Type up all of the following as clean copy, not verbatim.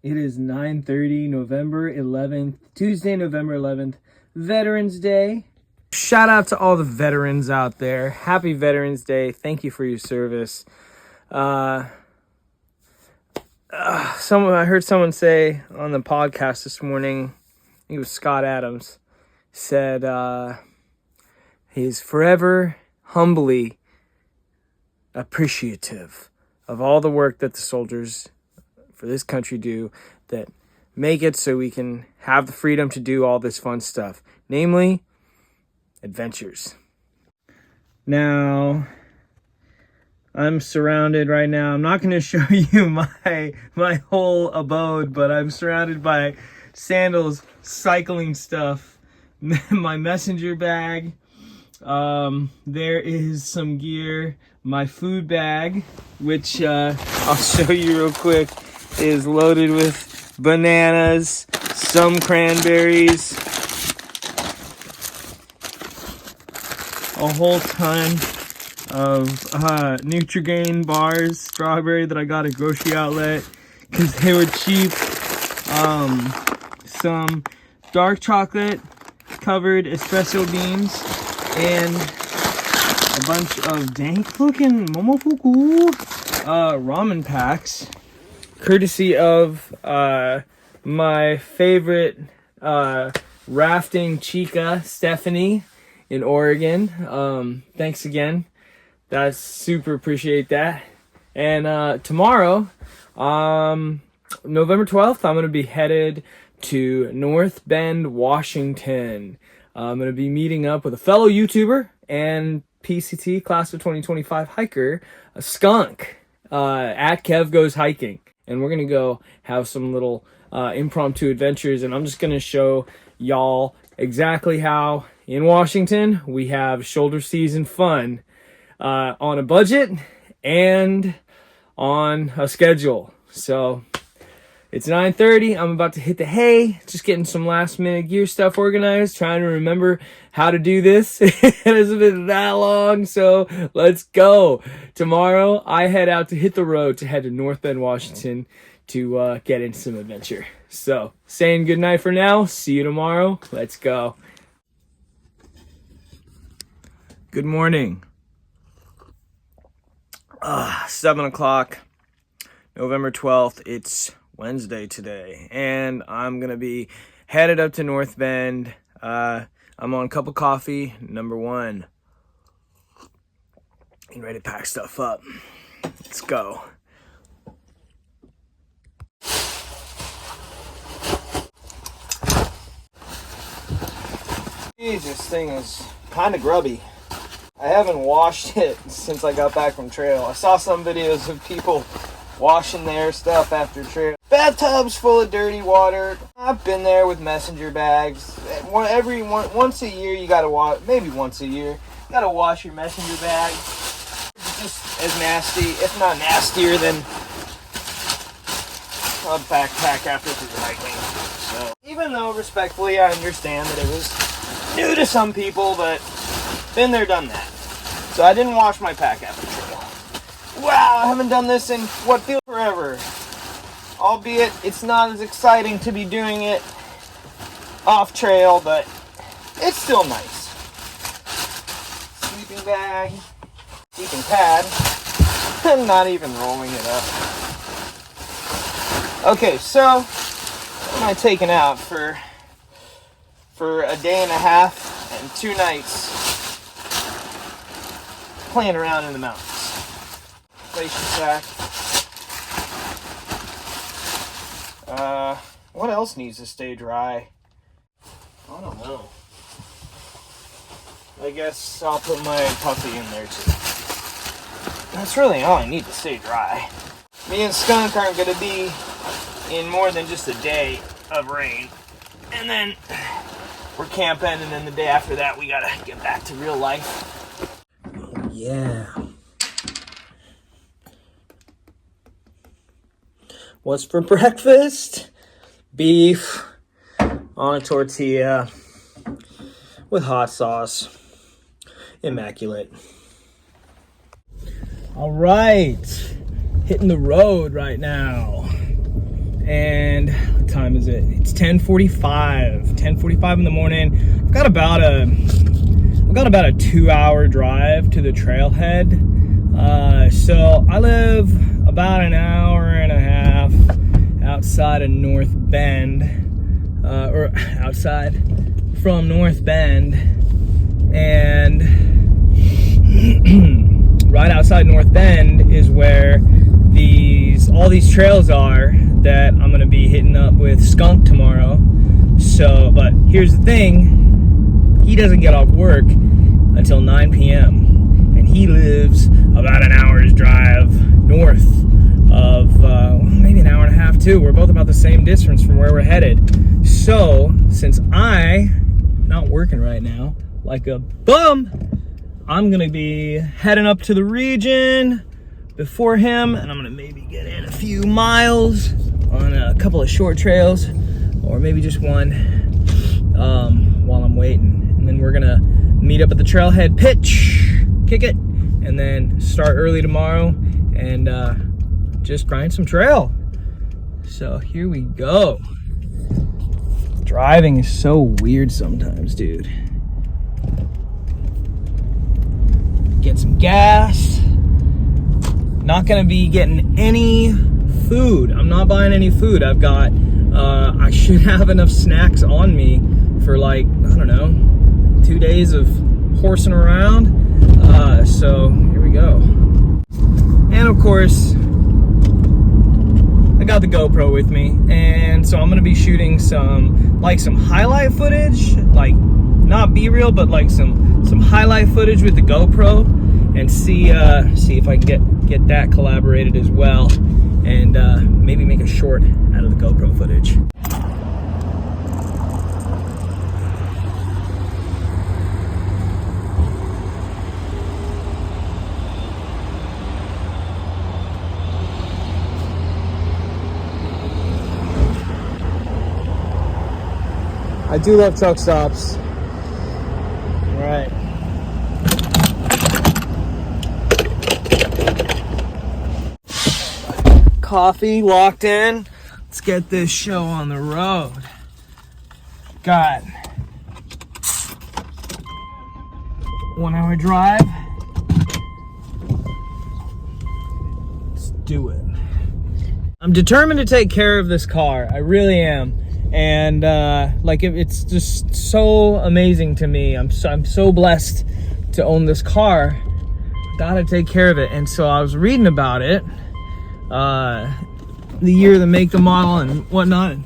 It is 9:30, November 11th, Tuesday, November 11th, Veterans Day. Shout out to all the veterans out there. Happy Veterans Day. Thank you for your service. I heard someone say on the podcast this morning, I think it was Scott Adams, said he's forever humbly appreciative of all the work that the soldiers for this country do that make it so we can have the freedom to do all this fun stuff, namely adventures. Now, I'm surrounded right now. I'm not going to show you my whole abode, but I'm surrounded by sandals, cycling stuff, my messenger bag. There is some gear. My food bag, which I'll show you real quick, is loaded with bananas, some cranberries, a whole ton of Nutrigrain bars, strawberry that I got at grocery outlet because they were cheap. Some dark chocolate covered espresso beans, and a bunch of dank looking Momofuku ramen packs, courtesy of my favorite rafting chica, Stephanie, in Oregon. Thanks again. That's super appreciate that. And tomorrow, November 12th, I'm going to be headed to North Bend, Washington. I'm going to be meeting up with a fellow YouTuber and PCT class of 2025 hiker, a skunk, at Kev Goes Hiking. And we're going to go have some little impromptu adventures. And I'm just going to show y'all exactly how in Washington we have shoulder season fun on a budget and on a schedule. So it's 9:30. I'm about to hit the hay. Just getting some last minute gear stuff organized. Trying to remember how to do this. It hasn't been that long, so let's go. Tomorrow, I head out to hit the road to head to North Bend, Washington to get into some adventure. So, saying goodnight for now. See you tomorrow. Let's go. Good morning. 7 o'clock, November 12th. It's Wednesday today, and I'm gonna be headed up to North Bend. I'm on a cup of coffee, number one. Getting ready to pack stuff up. Let's go. Jeez, this thing is kind of grubby. I haven't washed it since I got back from trail. I saw some videos of people washing their stuff after trail. Bathtubs full of dirty water. I've been there with messenger bags. Once a year you gotta wash, maybe once a year, you gotta wash your messenger bag. It's just as nasty, if not nastier than a backpack after through hiking. So even though respectfully I understand that it was new to some people, but been there, done that. So I didn't wash my pack after trail. Wow, I haven't done this in what feels forever. Albeit, it's not as exciting to be doing it off trail, but it's still nice. Sleeping bag, sleeping pad. I'm not even rolling it up. Okay, so what am I taking out for a day and a half and 2 nights playing around in the mountains? Inflation sack. What else needs to stay dry? I don't know. I guess I'll put my puppy in there too. That's really all I need to stay dry. Me and Skunk aren't going to be in more than just a day of rain. And then we're camping, and then the day after that we gotta get back to real life. Yeah. What's for breakfast? Beef on a tortilla with hot sauce. Immaculate. All right, hitting the road right now. And and what time is it? It's 10:45 in the morning. I've got about a 2-hour drive to the trailhead. So I live about an hour and a half outside of North Bend, or outside from North Bend, and right outside North Bend is where all these trails are that I'm gonna be hitting up with Skunk tomorrow. So, but here's the thing, he doesn't get off work until 9 p.m. and he lives about an hour's drive north of, maybe an hour and a half too. We're both about the same distance from where we're headed. So, since I'm not working right now, like a bum, I'm gonna be heading up to the region before him, and I'm gonna maybe get in a few miles on a couple of short trails, or maybe just one, while I'm waiting. And then we're gonna meet up at the trailhead, kick it, and then start early tomorrow and just grind some trail. So here we go. Driving is so weird sometimes, dude. Get some gas. Not gonna be getting any food. I'm not buying any food. I've got, I should have enough snacks on me for like, I don't know, 2 days of horsing around. So here we go. And of course, I got the GoPro with me, and so I'm gonna be shooting some highlight footage, like not B-reel, but like some highlight footage with the GoPro, and see if I can get that collaborated as well, and maybe make a short out of the GoPro footage. I do love truck stops. All right. Coffee locked in. Let's get this show on the road. Got 1 hour drive. Let's do it. I'm determined to take care of this car. I really am. And it's just so amazing to me. I'm so blessed to own this car. Gotta take care of it. And so I was reading about it, the year, the make, the model, and whatnot.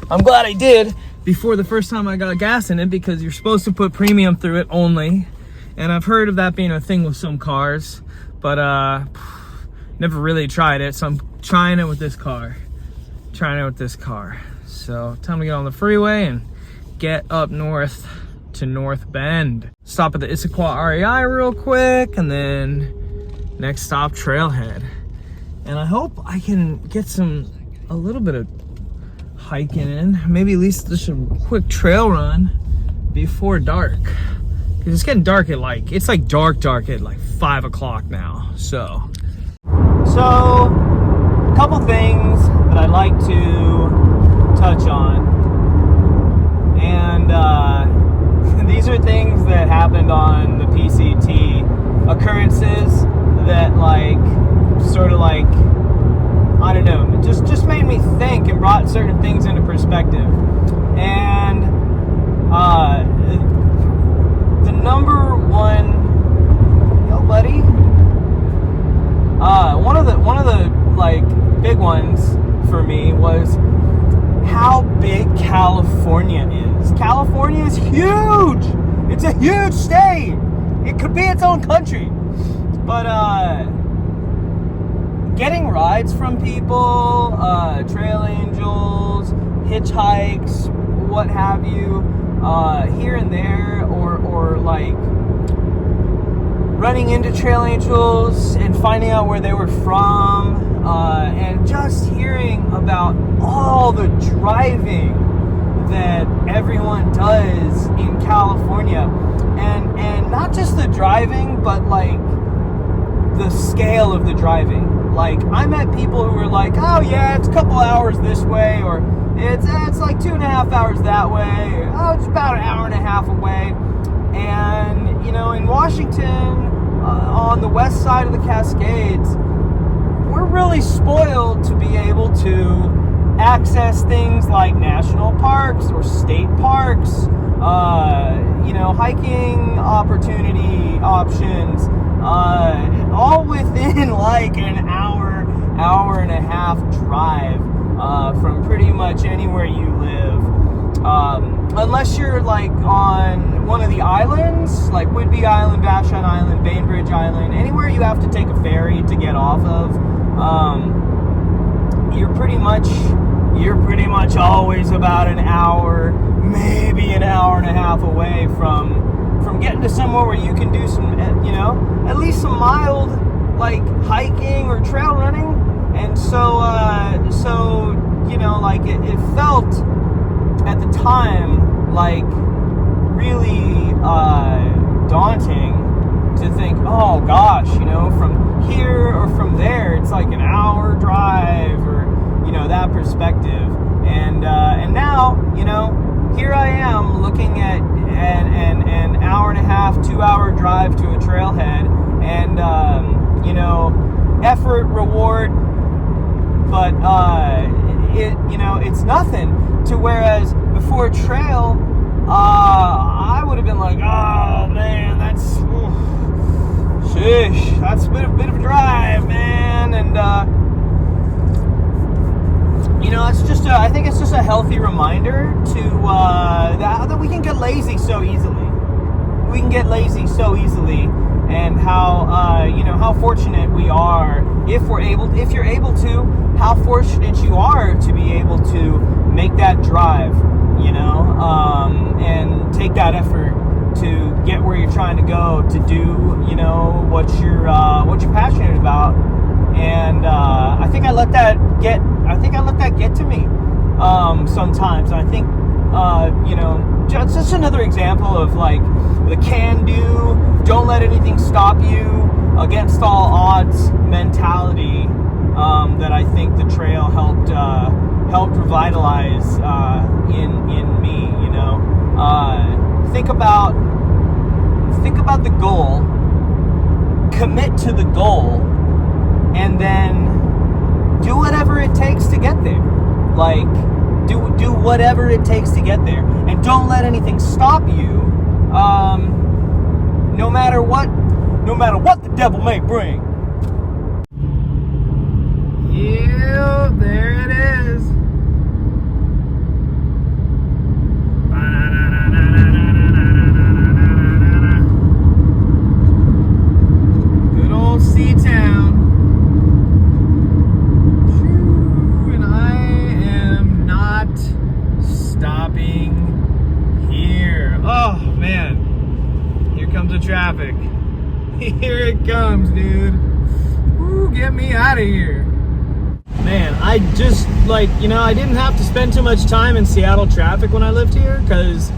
I'm glad I did before the first time I got gas in it, because you're supposed to put premium through it only. And I've heard of that being a thing with some cars, but never really tried it. So I'm trying it with this car. So time to get on the freeway and get up north to North Bend. Stop at the Issaquah REI real quick, and then next stop, Trailhead. And I hope I can get a little bit of hiking in, maybe at least just a quick trail run before dark. Cause it's getting dark at it's dark at like 5 o'clock now. So a couple things that I'd like to touch on, and these are things that happened on the PCT, occurrences that I don't know, it just made me think and brought certain things into perspective. And the number one, yo buddy, one of the big ones for me was how big California is. California is huge. It's a huge state. It could be its own country. But getting rides from people, trail angels, hitchhikes, what have you, here and there, or running into trail angels and finding out where they were from, and just hearing about all the driving that everyone does in California, and not just the driving, but the scale of the driving. Like, I met people who were like, oh yeah, it's a couple hours this way, or it's like 2.5 hours that way, or, oh, it's about an hour and a half away. And, you know, in Washington, on the west side of the Cascades, we're really spoiled to be able to access things like national parks or state parks, you know, hiking options, all within like an hour and a half drive from pretty much anywhere you live. Unless you're like on one of the islands, like Whidbey Island, Vashon Island, Bainbridge Island, anywhere you have to take a ferry to get off of, you're pretty much always about an hour, maybe an hour and a half away from getting to somewhere where you can do some, you know, at least some mild like hiking or trail running. And so you know, like it felt at the time like really daunting to think, oh gosh, you know, from here or from there it's like an hour drive, or, you know, that perspective. And now, you know, here I am looking at an hour and a half, 2-hour drive to a trailhead, and you know, effort, reward, but you know, it's nothing to whereas before trail, I would have been like, oh man, that's sheesh, that's a bit of a drive, man. And you know, it's just I think it's just a healthy reminder to that we can get lazy so easily. We can get lazy so easily, and how you know, how fortunate we are if you're able to, how fortunate you are to be able to make that drive, you know, and take that effort to get where you're trying to go, to do, you know, what you're passionate about. And I think I let that get to me sometimes. And I think you know, just another example of like the can-do, don't let anything stop you, against all odds mentality that I think the trail helped revitalize in me. You know, think about the goal, commit to the goal, and then do whatever it takes to get there. Like, do whatever it takes to get there, and don't let anything stop you. No matter what the devil may bring. Yeah, there it is. Good old C-Town. And I am not stopping here. Oh man, here comes the traffic. Here it comes, dude. Ooh, get me out of here. Man, I just, like, you know, I didn't have to spend too much time in Seattle traffic when I lived here, because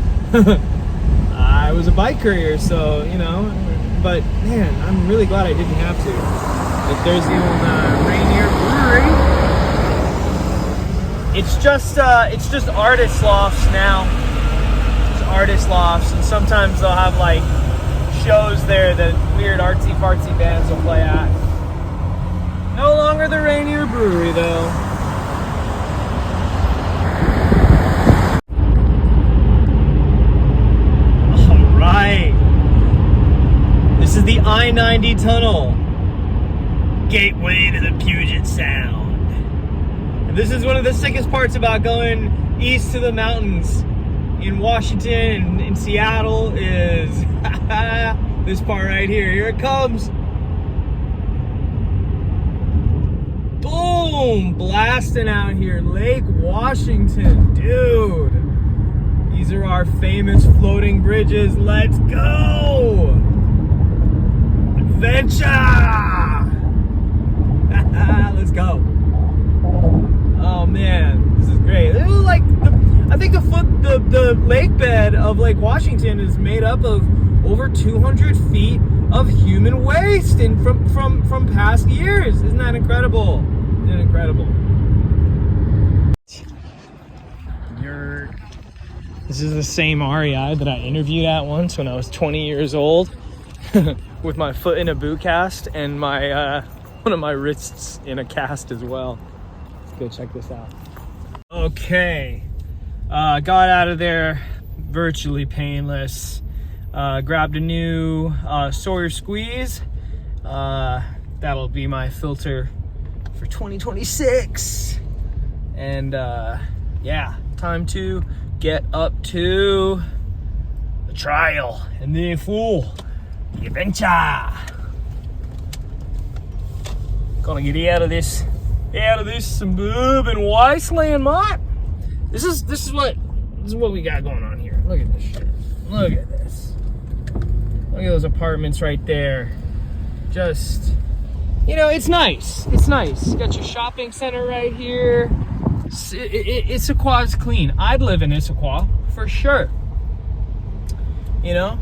I was a bike courier, so, you know, but man, I'm really glad I didn't have to. Like, there's the old Rainier Brewery. It's just artist lofts now. It's artist lofts, and sometimes they'll have like shows there that weird artsy-fartsy bands will play at. No longer the Rainier Brewery, though. All right. This is the I-90 tunnel. Gateway to the Puget Sound. And this is one of the sickest parts about going east to the mountains in Washington and in Seattle is this part right here. Here it comes. Boom! Blasting out here. Lake Washington. Dude. These are our famous floating bridges. Let's go! Adventure! Let's go. Oh man, this is great. This is like I think the lake bed of Lake Washington is made up of over 200 feet of human waste and from past years. Isn't that incredible? Isn't it incredible? This is the same REI that I interviewed at once when I was 20 years old with my foot in a boot cast and my one of my wrists in a cast as well. Let's go check this out. Okay, got out of there virtually painless. Grabbed a new Sawyer Squeeze. That'll be my filter for 2026. And yeah, time to get up to the trial and the full adventure. Gonna get out of this suburban wasteland, mate. This is what we got going on here. Look at this shit. Look at this. Look at those apartments right there. Just, you know, it's nice. It's nice. You got your shopping center right here. Issaquah's clean. I'd live in Issaquah for sure. You know,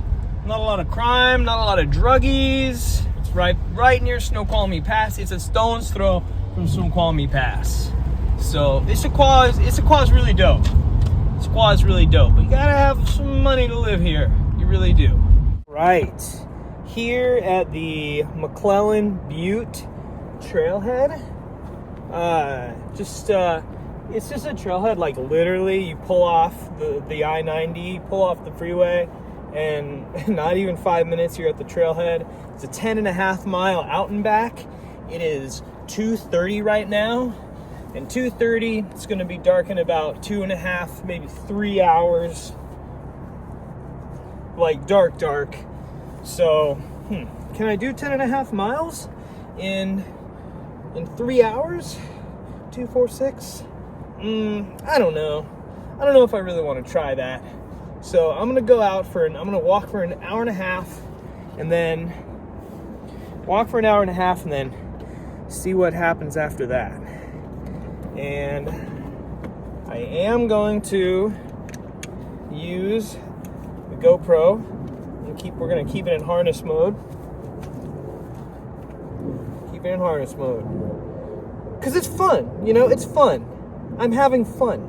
not a lot of crime, not a lot of druggies. It's right near Snoqualmie Pass. It's a stone's throw from Snoqualmie Pass. So Issaquah is really dope. Issaquah is really dope. But you gotta have some money to live here. You really do. Right here at the McClellan Butte trailhead. It's just a trailhead, like literally you pull off the I-90, pull off the freeway, and not even 5 minutes you're at the trailhead. It's a 10.5 mile out and back. It is 2:30 right now, and 2:30 it's going to be dark in about 2.5, maybe 3 hours, like dark. So can I do 10.5 miles in 3 hours? 2, 4, 6. I don't know if I really want to try that. So I'm gonna go out I'm gonna walk for an hour and a half, and then see what happens after that. And I am going to use the GoPro and we're gonna keep it in harness mode. Keep it in harness mode. Because it's fun, you know, it's fun. I'm having fun.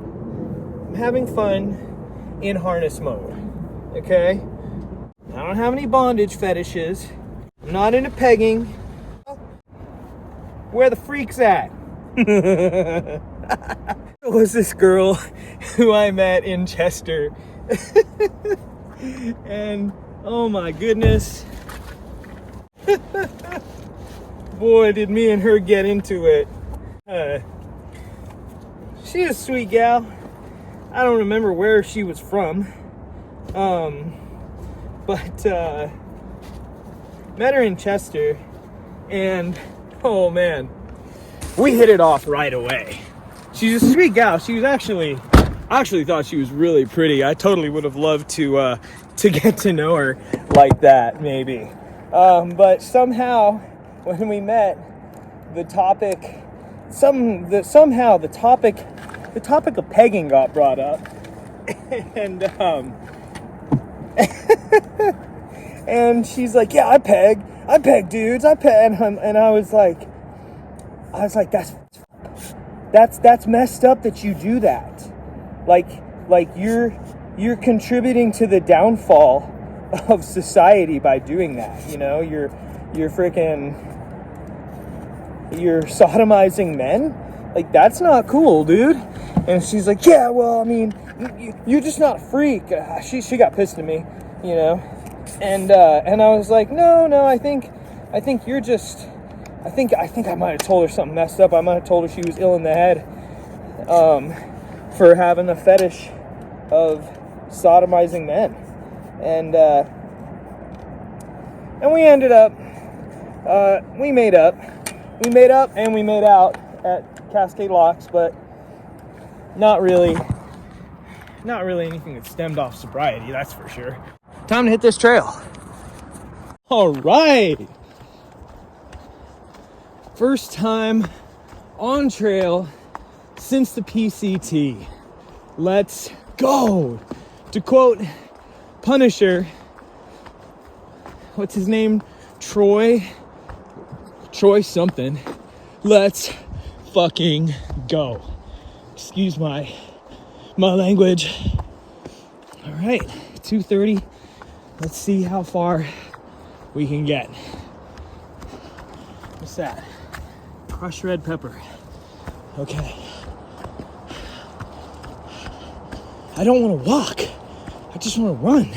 I'm having fun in harness mode, okay? I don't have any bondage fetishes. I'm not into pegging. Where the freaks at? It was this girl who I met in Chester. And, oh my goodness. Boy, did me and her get into it. She's a sweet gal. I don't remember where she was from. But met her in Chester, and oh man, we hit it off right away. She's a sweet gal. She was I actually thought she was really pretty. I totally would have loved to get to know her like that, maybe. But somehow when we met, the topic of pegging got brought up, and and she's like, yeah, I peg dudes, and I was like, that's messed up that you do that, like you're contributing to the downfall of society by doing that, you know, you're sodomizing men. Like, that's not cool, dude. And she's like, yeah, well, I mean, you're just not a freak. She got pissed at me, you know. And I was like, no, I think you're just, I think I might have told her something messed up. I might have told her she was ill in the head, for having a fetish of sodomizing men. And we ended up, we made up and we made out at Cascade Locks, but not really anything that stemmed off sobriety, that's for sure. Time to hit this trail. All right. First time on trail since the PCT. Let's go. To quote Punisher, what's his name? Troy something. Let's fucking go. Excuse my language. All right, 2:30. Let's see how far we can get. What's that? Crushed red pepper. Okay. I don't want to walk. I just want to run.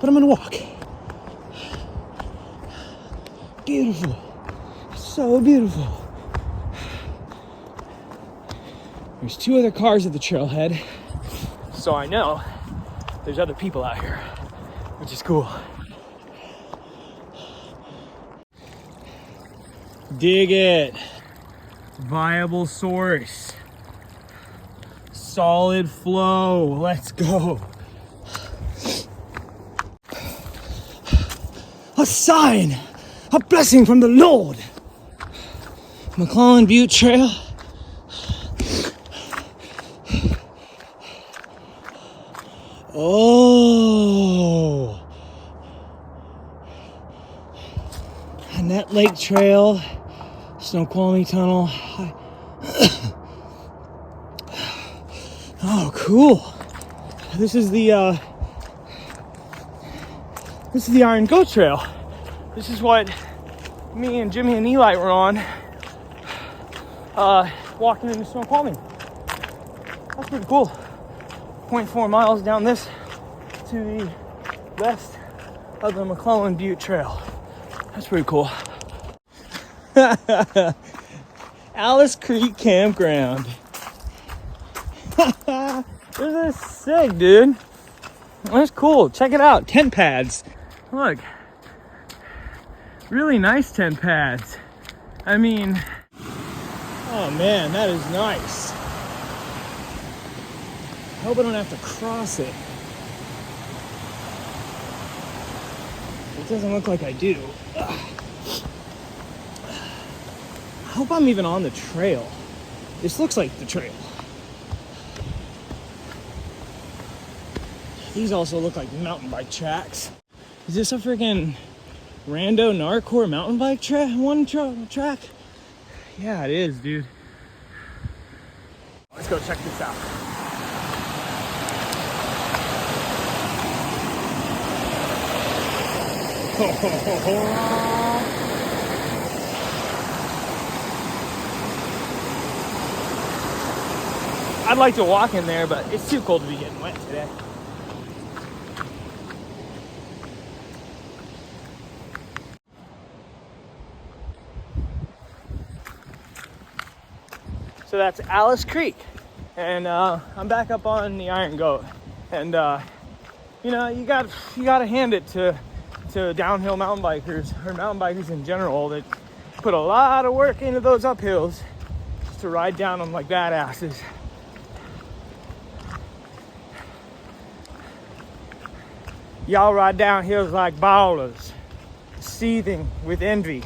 But I'm gonna walk. Beautiful. So beautiful. There's 2 other cars at the trailhead, so I know there's other people out here, which is cool. Dig it. Viable source. Solid flow. Let's go. A sign, a blessing from the Lord. McClellan Butte Trail. Oh, Annette Lake Trail, Snoqualmie Tunnel. Oh, cool. This is the Iron Goat Trail. This is what me and Jimmy and Eli were on, walking into Snoqualmie. That's pretty cool. 0.4 miles down this to the west of the McClellan Butte Trail. That's pretty cool. Alice Creek Campground. This is sick, dude. That's cool. Check it out. Tent pads. Look. Really nice tent pads. I mean, oh man, that is nice. I hope I don't have to cross it. It doesn't look like I do. Ugh. I hope I'm even on the trail. This looks like the trail. These also look like mountain bike tracks. Is this a freaking rando Narcor mountain bike track? Track? Yeah, it is, dude. Let's go check this out. I'd like to walk in there, but it's too cold to be getting wet today. So that's Alice Creek, and I'm back up on the Iron Goat, and you know, you gotta hand it to downhill mountain bikers, or mountain bikers in general, that put a lot of work into those uphills just to ride down them like badasses. Y'all ride down hills like ballers, seething with envy.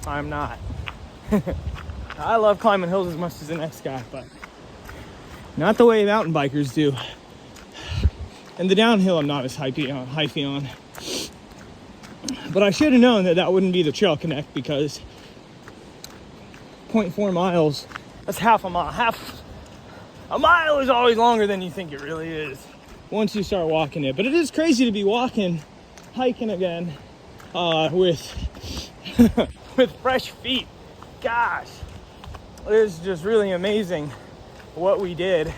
I'm not. I love climbing hills as much as the next guy, but not the way mountain bikers do. And the downhill I'm not as hypey on. But I should have known that wouldn't be the trail connect, because 0.4 miles, that's half a mile. A mile is always longer than you think it really is once you start walking it. But it is crazy to be hiking again, with with fresh feet. Gosh, it is just really amazing what we did.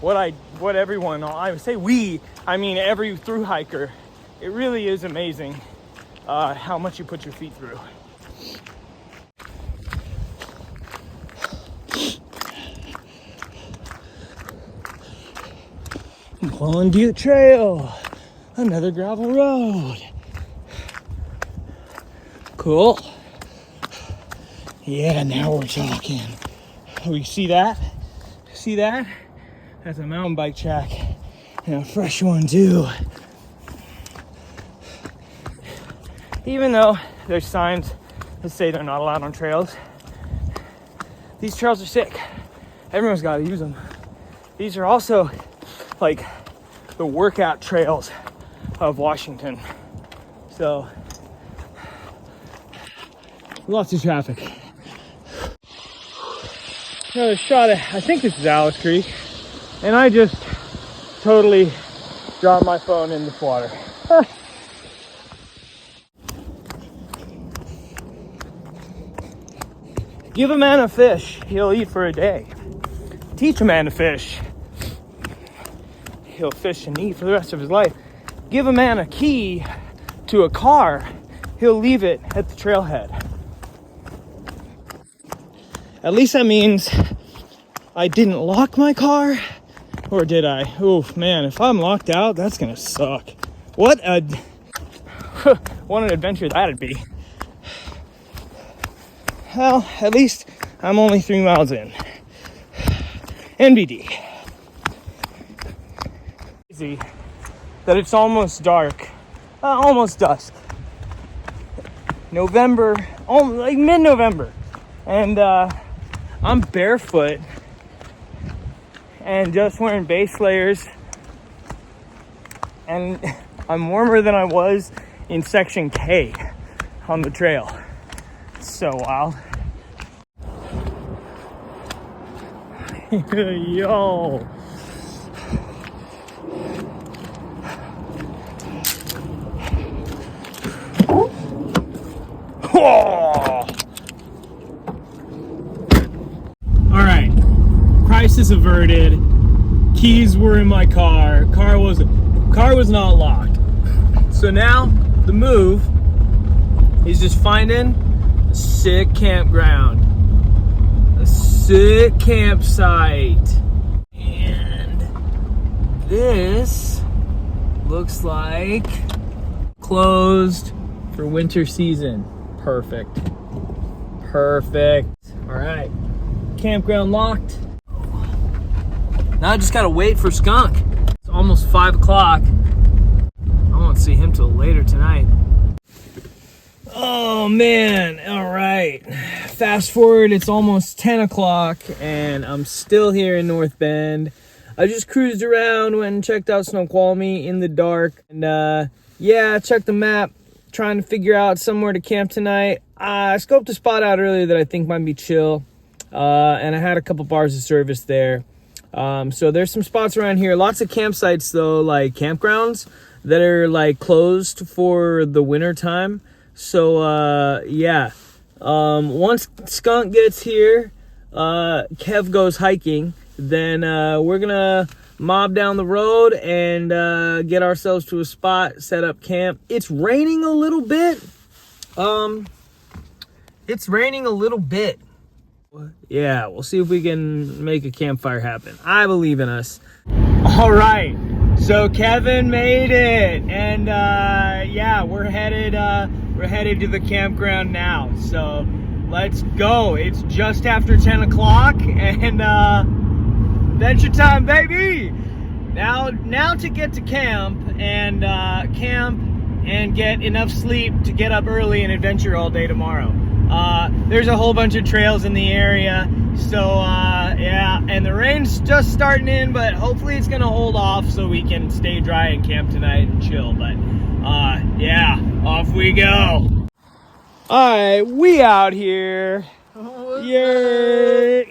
What everyone, I would say we, I mean every thru hiker. It really is amazing how much you put your feet through. McClellan Butte Trail, another gravel road. Cool. Yeah, now we're talking. Oh, you see that? See that? That's a mountain bike track, and a fresh one too. Even though there's signs that say they're not allowed on trails, these trails are sick. Everyone's got to use them. These are also like the workout trails of Washington. So lots of traffic. Another shot at, I think this is Alice Creek, and I just totally dropped my phone in this water. Give a man a fish, he'll eat for a day. Teach a man to fish, he'll fish and eat for the rest of his life. Give a man a key to a car, he'll leave it at the trailhead. At least that means I didn't lock my car, or did I? Oof, man, if I'm locked out, that's gonna suck. What an adventure that'd be. Well, at least I'm only 3 miles in. NBD. Crazy that it's almost dark, almost dusk. November, like mid-November, and I'm barefoot and just wearing base layers, and I'm warmer than I was in section K on the trail. It's so wild. Yo. All right, crisis averted. Keys were in my car. Car was not locked. So now the move is just finding a sick campground, a sick campsite, and this looks like closed for winter season. Perfect. All right, campground locked. Now I just gotta wait for Skunk. It's almost 5 o'clock. I won't see him till later tonight. Oh man, all right. Fast forward, it's almost 10 o'clock and I'm still here in North Bend. I just cruised around, went and checked out Snoqualmie in the dark. And yeah, checked the map, trying to figure out somewhere to camp tonight. I scoped a spot out earlier that I think might be chill. And I had a couple bars of service there. So there's some spots around here. Lots of campsites though, like campgrounds that are like closed for the winter time. So yeah, once Skunk gets here, Kev goes hiking, then we're gonna mob down the road and get ourselves to a spot, set up camp. It's raining a little bit. Yeah, we'll see if we can make a campfire happen. I believe in us. All right, so Kevin made it, and yeah, we're headed to the campground now. So let's go. It's just after 10 o'clock, and adventure time, baby. Now to get to camp and get enough sleep to get up early and adventure all day tomorrow. There's a whole bunch of trails in the area, so yeah, and the rain's just starting in, but hopefully it's gonna hold off so we can stay dry and camp tonight and chill. But yeah, off we go. All right, we out here. Yay!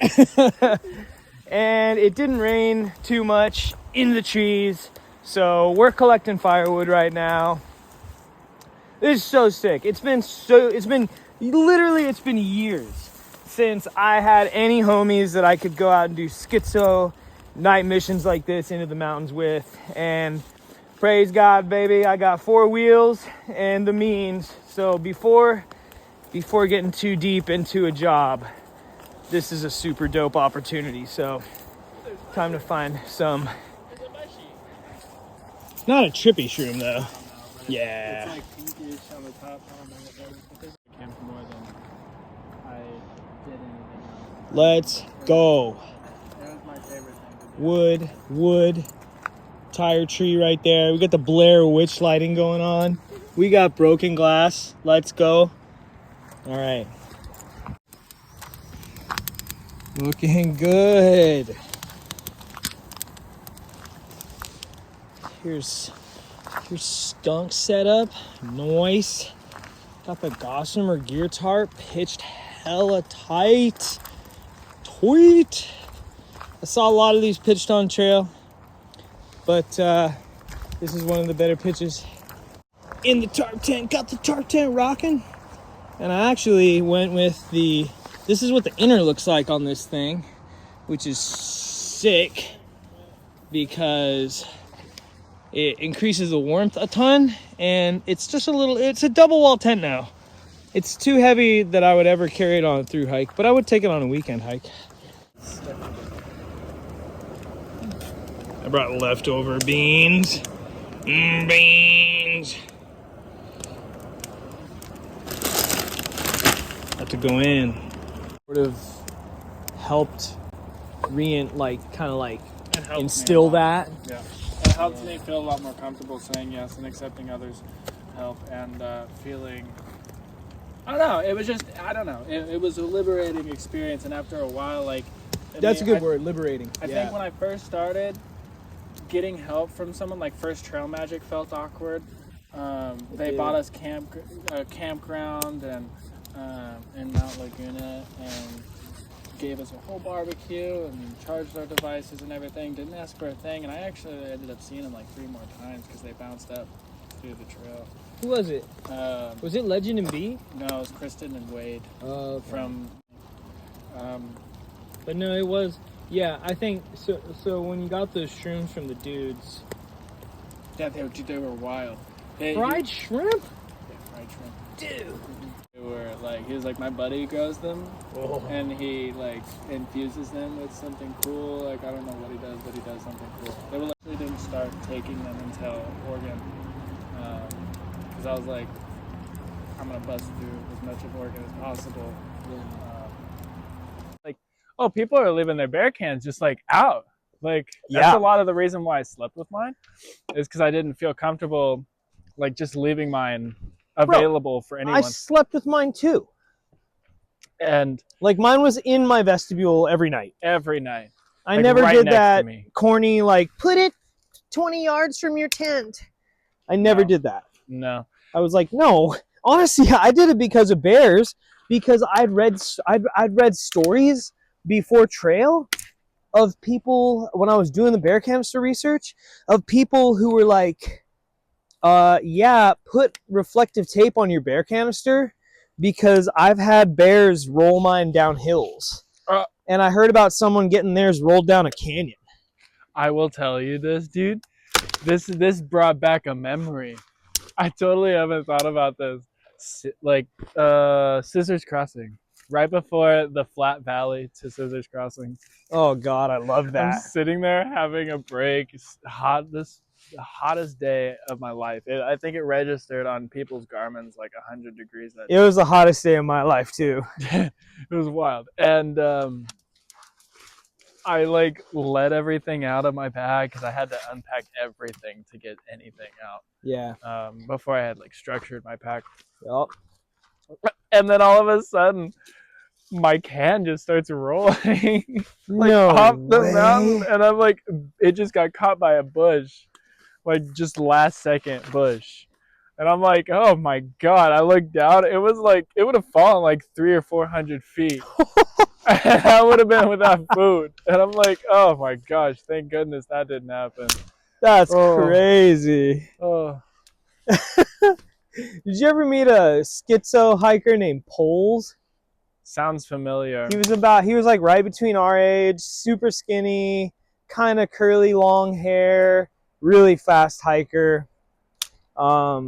And it didn't rain too much in the trees, so we're collecting firewood right now. This is so sick. It's been years since I had any homies that I could go out and do schizo night missions like this into the mountains with. And praise God, baby, I got 4 wheels and the means. So before getting too deep into a job, this is a super dope opportunity. So time to find some. Not a trippy shroom though. Yeah. It's like pinkish on the top. More than I did anything else. Let's go. That was my favorite thing. Wood, tire tree right there. We got the Blair Witch lighting going on. We got broken glass. Let's go. All right. Looking good. Here's Your skunk setup, nice. Got the Gossamer gear tarp pitched hella tight. Tweet. I saw a lot of these pitched on trail, but this is one of the better pitches in the tarp tent. Got the tarp tent rocking, and I actually went with this is what the inner looks like on this thing, which is sick because it increases the warmth a ton, and it's a double wall tent now. It's too heavy that I would ever carry it on a through hike, but I would take it on a weekend hike. I brought leftover beans. Beans. Have to go in. Sort of helped instill that. Yeah, it helped me feel a lot more comfortable saying yes and accepting others' help and feeling. I don't know. It was just It was a liberating experience, and after a while, That's a good word, liberating. I think when I first started, getting help from someone like First Trail Magic felt awkward. They bought us campground and in Mount Laguna and gave us a whole barbecue and charged our devices and everything. Didn't ask for a thing, and I actually ended up seeing them like 3 more times because they bounced up through the trail. Who was it? Was it Legend and B? No, it was Kristen and Wade. Oh, okay. From. But no, it was. Yeah, I think so. So when you got those shrooms from the dudes, Yeah, they were wild. fried shrimp, Yeah, fried shrimp. dude. They were he was like, my buddy grows them, Oh. and he infuses them with something cool. I don't know what he does, but he does something cool. They actually didn't start taking them until Oregon, because I was like, I'm gonna bust through as much of Oregon as possible. Oh, people are leaving their bear cans just out. That's a lot of the reason why I slept with mine, is because I didn't feel comfortable just leaving mine available for anyone. I slept with mine too. And mine was in my vestibule every night. every night. I never right did next to that me. corny put it 20 yards from your tent. I never did that. No. I was like, no. Honestly, I did it because of bears, because I'd read stories before trail of people, when I was doing the bear canister research, of people who were put reflective tape on your bear canister, because I've had bears roll mine down hills. And I heard about someone getting theirs rolled down a canyon. I will tell you this, dude. This brought back a memory. I totally haven't thought about this. Scissors Crossing. Right before the flat valley to Scissors Crossing. Oh God, I love that. I'm sitting there having a break. It's the hottest day of my life. I think it registered on people's Garmin's 100 degrees that day. It was the hottest day of my life too. It was wild. And I let everything out of my bag because I had to unpack everything to get anything out. Yeah. Before I had structured my pack. Yep. And then all of a sudden, my can just starts rolling off the mountain, and I'm it just got caught by a bush, just last second bush, and I'm oh my God! I looked down, it was it would have fallen 300 or 400 feet. I would have been without food, and I'm oh my gosh! Thank goodness that didn't happen. That's crazy. Oh. Did you ever meet a schizo hiker named Poles? Sounds familiar. He was right between our age, super skinny, kind of curly, long hair, really fast hiker. I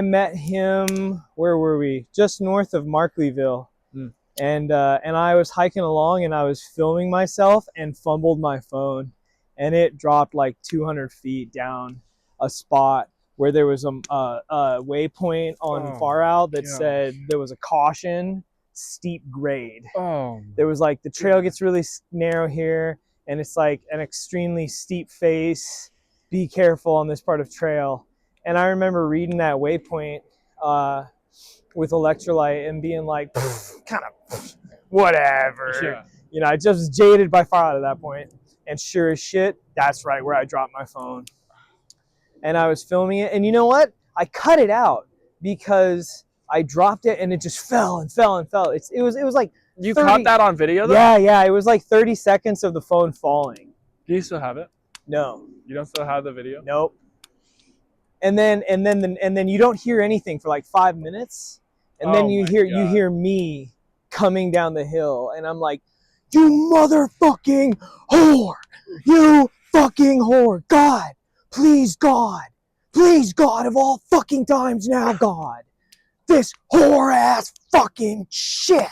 met him, where were we? Just north of Markleyville. And I was hiking along, and I was filming myself and fumbled my phone, and it dropped 200 feet down a spot where there was a waypoint on far out that said there was a caution, steep grade. There was the trail gets really narrow here, and it's an extremely steep face. Be careful on this part of trail. And I remember reading that waypoint with electrolyte and being kind of whatever. Yeah. I just was jaded by far at that point. And sure as shit, that's right where I dropped my phone. and I was filming it. And you know what? I cut it out because I dropped it and it just fell and fell and fell. It was like You 30 caught that on video though? Yeah. It was like 30 seconds of the phone falling. Do you still have it? No. You don't still have the video? Nope. And then you don't hear anything for like 5 minutes, and then you hear me coming down the hill, and I'm like, you motherfucking whore, you fucking whore, God, please God of all fucking times now, God, this whore ass fucking shit.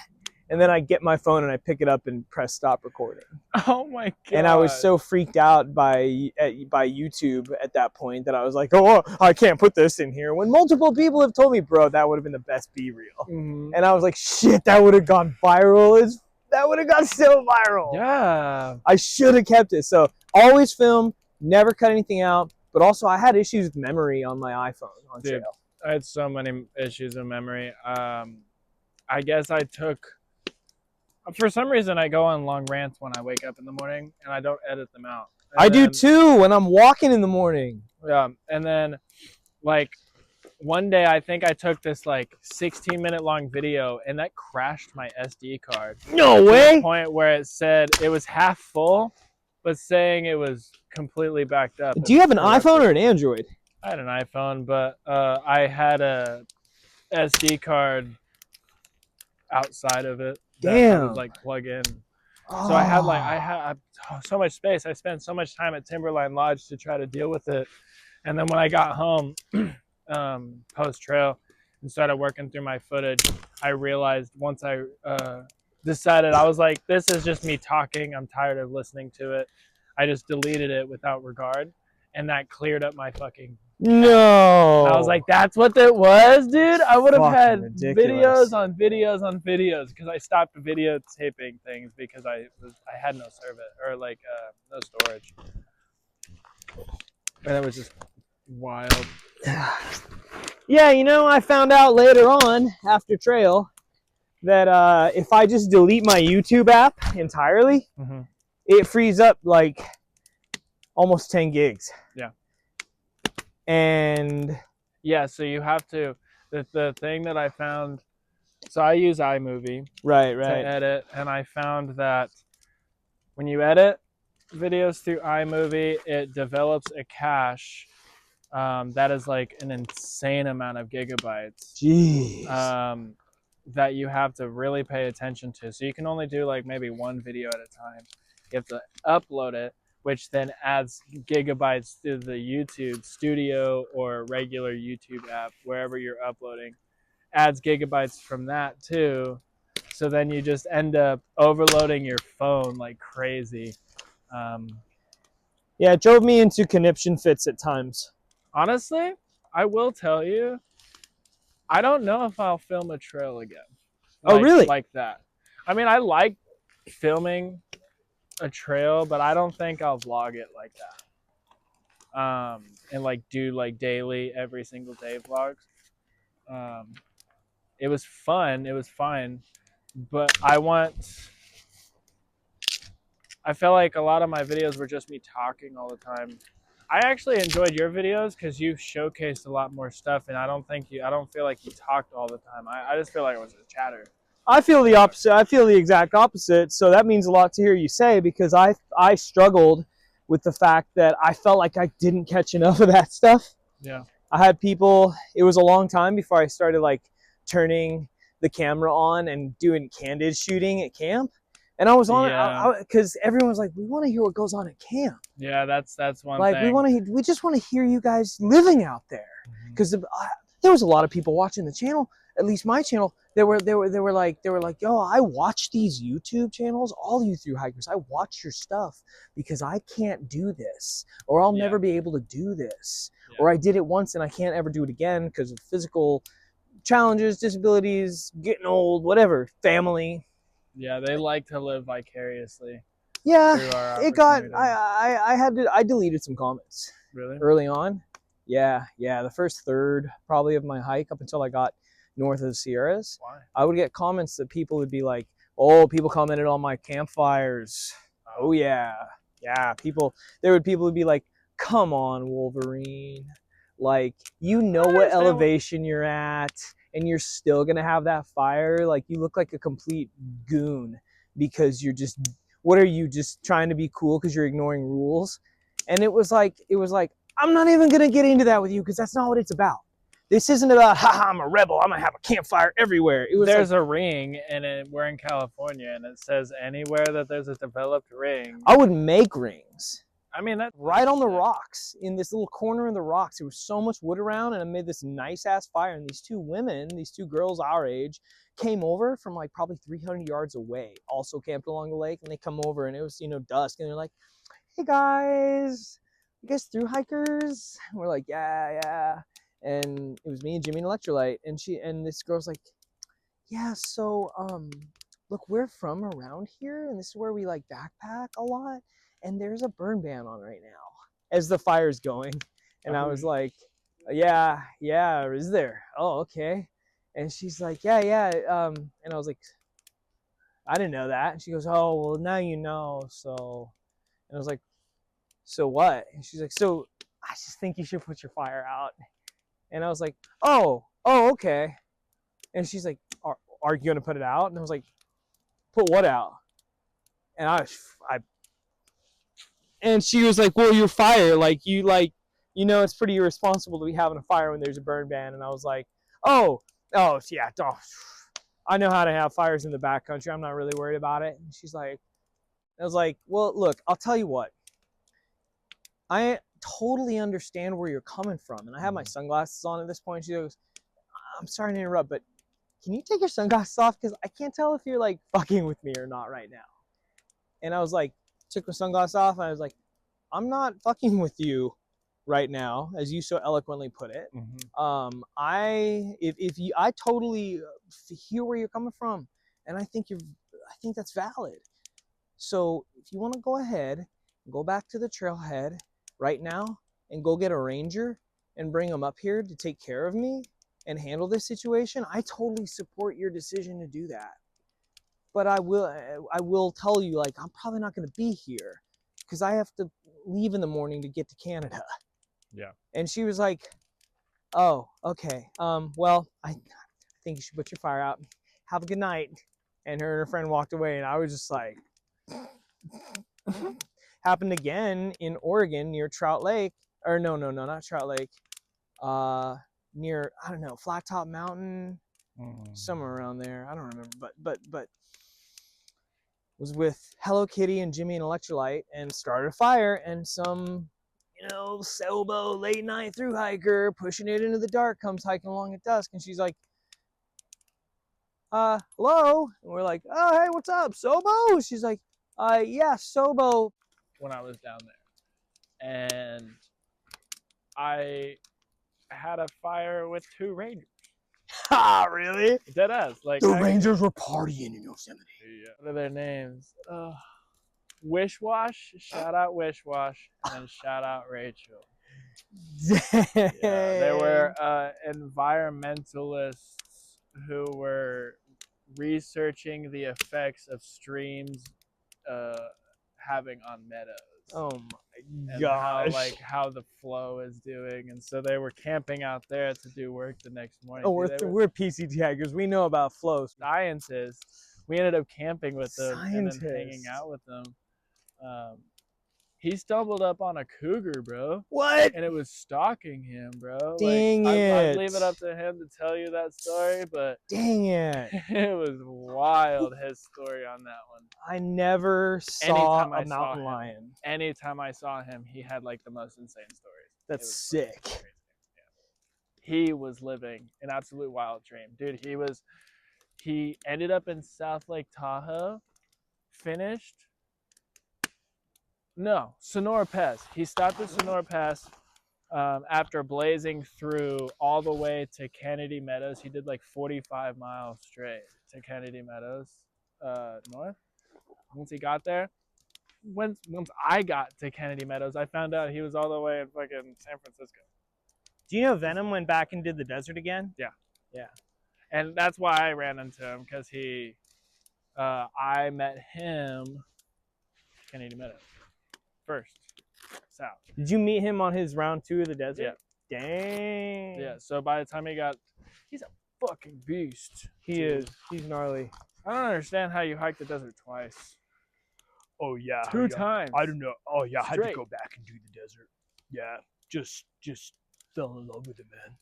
And then I get my phone and I pick it up and press stop recording. Oh my God. And I was so freaked out by YouTube at that point that I was like, oh, I can't put this in here. When multiple people have told me, bro, that would have been the best B-reel. Mm-hmm. And I was like, shit, that would have gone viral. That would have gone so viral. Yeah. I should have kept it. So always film, never cut anything out. But also I had issues with memory on my iPhone on Dude, trail. I had so many issues with memory. I guess I took... For some reason, I go on long rants when I wake up in the morning, and I don't edit them out. I do too when I'm walking in the morning. Yeah, and then, like, one day I think I took this, like, 16-minute long video, and that crashed my SD card. No way! To the point where it said it was half full, but saying it was completely backed up. Do you have an iPhone or an Android? I had an iPhone, but I had a SD card outside of it. Damn. I would like plug in. So I had so much space. I spent so much time at Timberline Lodge to try to deal with it. And then when I got home, post trail and started working through my footage, I realized once I decided, I was like, this is just me talking. I'm tired of listening to it. I just deleted it without regard. And that cleared up my fucking... No. I was like, that's what that was, dude. I would have had ridiculous. videos on videos on videos because I stopped videotaping things because I had no service or like no storage, and it was just wild. Yeah, you know, I found out later on after trail that if I just delete my YouTube app entirely, it frees up like almost 10 gigs. Yeah. And yeah, so you have to, the thing that I found, so I use iMovie right to edit, and I found that when you edit videos through iMovie, it develops a cache that is like an insane amount of gigabytes. Jeez. That you have to really pay attention to. So you can only do like maybe one video at a time. You have to upload it, which then adds gigabytes to the YouTube Studio or regular YouTube app, wherever you're uploading. Adds gigabytes from that too. So then you just end up overloading your phone like crazy. Yeah, it drove me into conniption fits at times. Honestly, I will tell you, I don't know if I'll film a trail again. Oh, really? Like that. I mean, I like filming a trail, but I don't think I'll vlog it like that. And like do like daily, every single day vlogs. It was fun. It was fine, but I felt like a lot of my videos were just me talking all the time. I actually enjoyed your videos because you showcased a lot more stuff, and I don't feel like you talked all the time. I just feel like it was a chatter. I feel the opposite. I feel the exact opposite. So that means a lot to hear you say, because I struggled with the fact that I felt like I didn't catch enough of that stuff. Yeah. I had people, it was a long time before I started like turning the camera on and doing candid shooting at camp. And I was on it because everyone was like, we want to hear what goes on at camp. Yeah, that's one like, thing. We just want to hear you guys living out there. Because there was a lot of people watching the channel, at least my channel. They were like, yo, I watch these YouTube channels, all you thru hikers. I watch your stuff because I can't do this, or I'll never be able to do this, or I did it once and I can't ever do it again because of physical challenges, disabilities, getting old, whatever, family. Yeah, they like to live vicariously. Yeah, it got. I deleted some comments. Really? Early on. Yeah. The first third probably of my hike up until I got north of the Sierras. Why? I would get comments that people would be like, "Oh, people commented on my campfires." Oh yeah. People would be like, come on, Wolverine. Like, you know what understand elevation you're at, and you're still gonna have that fire. Like, you look like a complete goon because you're just, what are you, just trying to be cool because you're ignoring rules? And it was like, I'm not even gonna get into that with you because that's not what it's about. This isn't about, haha, I'm a rebel, I'm gonna have a campfire everywhere. It was There's like, a ring, and we're in California, and it says anywhere that there's a developed ring. I would make rings. I mean, that's Right on the rocks, in this little corner of the rocks. There was so much wood around, and I made this nice ass fire. And these two women, these two girls our age, came over from like probably 300 yards away, also camped along the lake. And they come over, and it was, dusk. And they're like, "Hey guys, you guys thru hikers?" And we're like, "Yeah." And it was me and Jimmy and Electrolyte. And this girl's like, "Yeah, so look, we're from around here, and this is where we like backpack a lot. And there's a burn ban on right now," as the fire's going. And I was like, yeah, is there? Oh, okay. And she's like, yeah. And I was like, I didn't know that. And she goes, oh, well, now you know. So, and I was like, so what? And she's like, so I just think you should put your fire out. And I was like, oh, okay. And she's like, are you going to put it out? And I was like, put what out? And and she was like, well, your fire, like, it's pretty irresponsible to be having a fire when there's a burn ban. And I was like, oh, yeah, I know how to have fires in the backcountry. I'm not really worried about it. And she's like, I was like, well, look, I'll tell you what. I totally understand where you're coming from. And I have my sunglasses on at this point. She goes, I'm sorry to interrupt, but can you take your sunglasses off? Because I can't tell if you're like fucking with me or not right now. And I was like, took my sunglasses off, and I was like, I'm not fucking with you right now, as you so eloquently put it. I totally hear where you're coming from, and I think that's valid. So if you want to go ahead, go back to the trailhead right now and go get a ranger and bring him up here to take care of me and handle this situation, I totally support your decision to do that. But I will tell you, like, I'm probably not going to be here because I have to leave in the morning to get to Canada. Yeah. And she was like, oh, okay. Well, I think you should put your fire out. Have a good night. And her friend walked away, and I was just like, happened again in Oregon near Trout Lake. Or no, not Trout Lake. Near, I don't know, Flat Top Mountain, somewhere around there. I don't remember, but was with Hello Kitty and Jimmy and Electrolyte and started a fire, and some, Sobo late night thru hiker pushing it into the dark comes hiking along at dusk, and she's like, hello? And we're like, oh, hey, what's up, Sobo? She's like, yeah, Sobo. When I was down there, and I had a fire with two rangers. Ah, really? Deadass. Like, The Rangers were partying in Yosemite. Yeah. What are their names? Wish Wash. Shout out Wish Wash, and shout out Rachel. Yeah, they were environmentalists who were researching the effects of streams having on meadows. Oh my And gosh. how the flow is doing, and so they were camping out there to do work the next morning. Oh, we're PCT hikers. We know about flows. Scientists. We ended up camping with them and then hanging Scientists. out with them. He stumbled up on a cougar, bro. What? And it was stalking him, bro. Dang I'd it. leave it up to him to tell you that story, but Dang it. it was wild, his story on that one. I never saw Anytime I a saw mountain him. lion. Anytime I saw him, he had like the most insane stories. That's sick. Crazy. Yeah. He was living an absolute wild dream. Dude, he ended up in South Lake Tahoe, finished. No, Sonora Pass. He stopped at Sonora Pass after blazing through all the way to Kennedy Meadows. He did like 45 miles straight to Kennedy Meadows north. Once he got there, once I got to Kennedy Meadows, I found out he was all the way in fucking San Francisco. Do you know Venom went back and did the desert again? Yeah. Yeah. And that's why I ran into him, because I met him Kennedy Meadows first. south. Did you meet him on his round 2 of the desert? Yeah. Dang. Yeah. So by the time he's a fucking beast. He is. He's gnarly. I don't understand how you hiked the desert twice. Oh yeah. Two times. I don't know. Oh yeah, I had to Straight. go back and do the desert. Yeah. Just fell in love with it, man.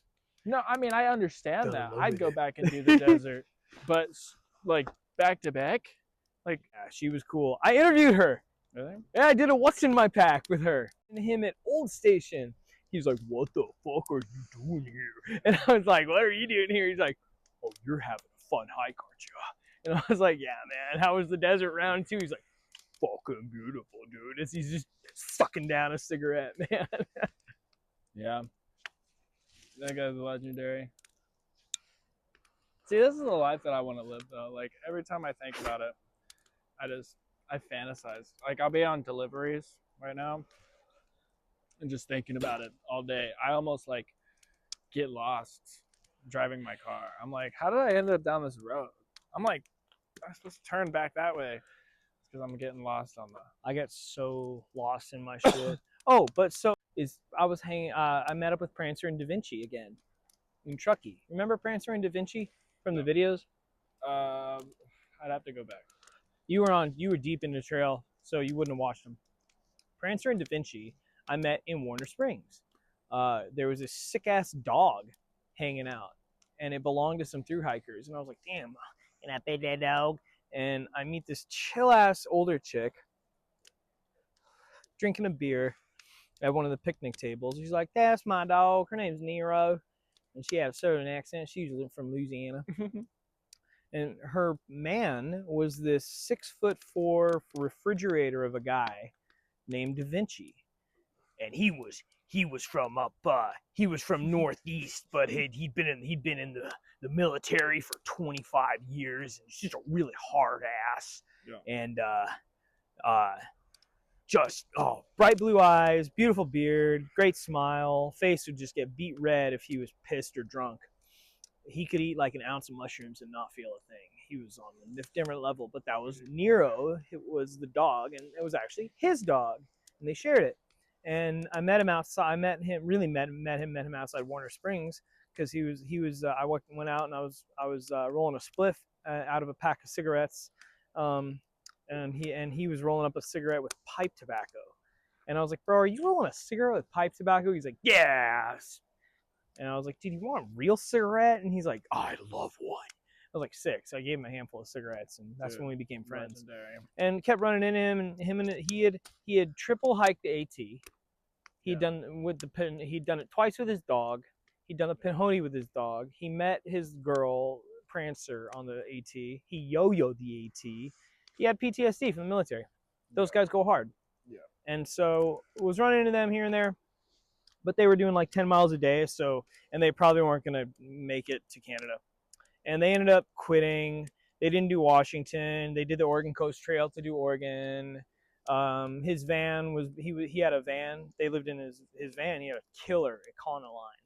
No, I mean I understand Fell in that. love I'd with go it. back and do the desert, but like back to back, like Yeah, she was cool. I interviewed her. really? Yeah, I did a what's in my pack with her and him at Old Station. He's like, "What the fuck are you doing here?" And I was like, "What are you doing here?" He's like, "Oh, you're having a fun hike, aren't you?" And I was like, "Yeah, man. How was the desert round 2?" He's like, "Fucking beautiful, dude." As he's just sucking down a cigarette, man. Yeah. That guy's legendary. See, this is the life that I want to live, though. Like every time I think about it, I fantasize. Like I'll be on deliveries right now, and just thinking about it all day. I almost like get lost driving my car. I'm like, how did I end up down this road? I'm like, I'm supposed to turn back that way. It's because I'm getting lost on the. I got so lost in my shit. Oh, but so I was hanging. I met up with Prancer and Da Vinci again in Truckee. Remember Prancer and Da Vinci from the videos? I'd have to go back. You were deep in the trail, so you wouldn't have watched them. Prancer and Da Vinci, I met in Warner Springs. There was this sick ass dog hanging out, and it belonged to some thru hikers. And I was like, damn, can I pet that dog? And I meet this chill ass older chick drinking a beer at one of the picnic tables. She's like, that's my dog. Her name's Nero. And she had a southern accent. She's from Louisiana. And her man was this 6'4" refrigerator of a guy named Da Vinci. And he was from Northeast, but he'd been in the military for 25 years, and she's a really hard ass. Yeah. And bright blue eyes, beautiful beard, great smile, face would just get beet red if he was pissed or drunk. He could eat like an ounce of mushrooms and not feel a thing. He was on a different level, but that was Nero. It was the dog, and it was actually his dog, and they shared it. And I met him outside. I met him outside Warner Springs because I went out and I was rolling a spliff out of a pack of cigarettes, and he was rolling up a cigarette with pipe tobacco, and I was like, bro, are you rolling a cigarette with pipe tobacco? He's like, yes. And I was like, dude, you want a real cigarette? And he's like, oh, I love one. I was like 6. So I gave him a handful of cigarettes, and that's when we became friends. Legendary. And kept running into him, and he had triple hiked the AT. He'd done it twice with his dog. He'd done the Pinhoti with his dog. He met his girl Prancer on the AT. He yo-yoed the AT. He had PTSD from the military. Those guys go hard. Yeah. And so was running into them here and there, but they were doing like 10 miles a day. And they probably weren't going to make it to Canada. And they ended up quitting. They didn't do Washington. They did the Oregon Coast Trail to do Oregon. His van he had a van. They lived in his van. He had a killer Econoline.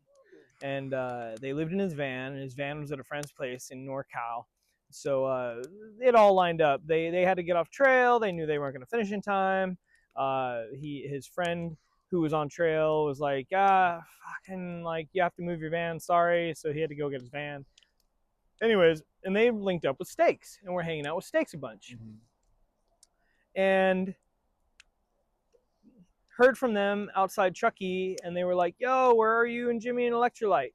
And they lived in his van. And his van was at a friend's place in NorCal. So it all lined up. They had to get off trail. They knew they weren't going to finish in time. His friend who was on trail was like, fucking, like, you have to move your van. Sorry. So he had to go get his van. Anyways, and they linked up with Stakes, and we're hanging out with Stakes a bunch. Mm-hmm. And heard from them outside Truckee, and they were like, yo, where are you and Jimmy and Electrolyte?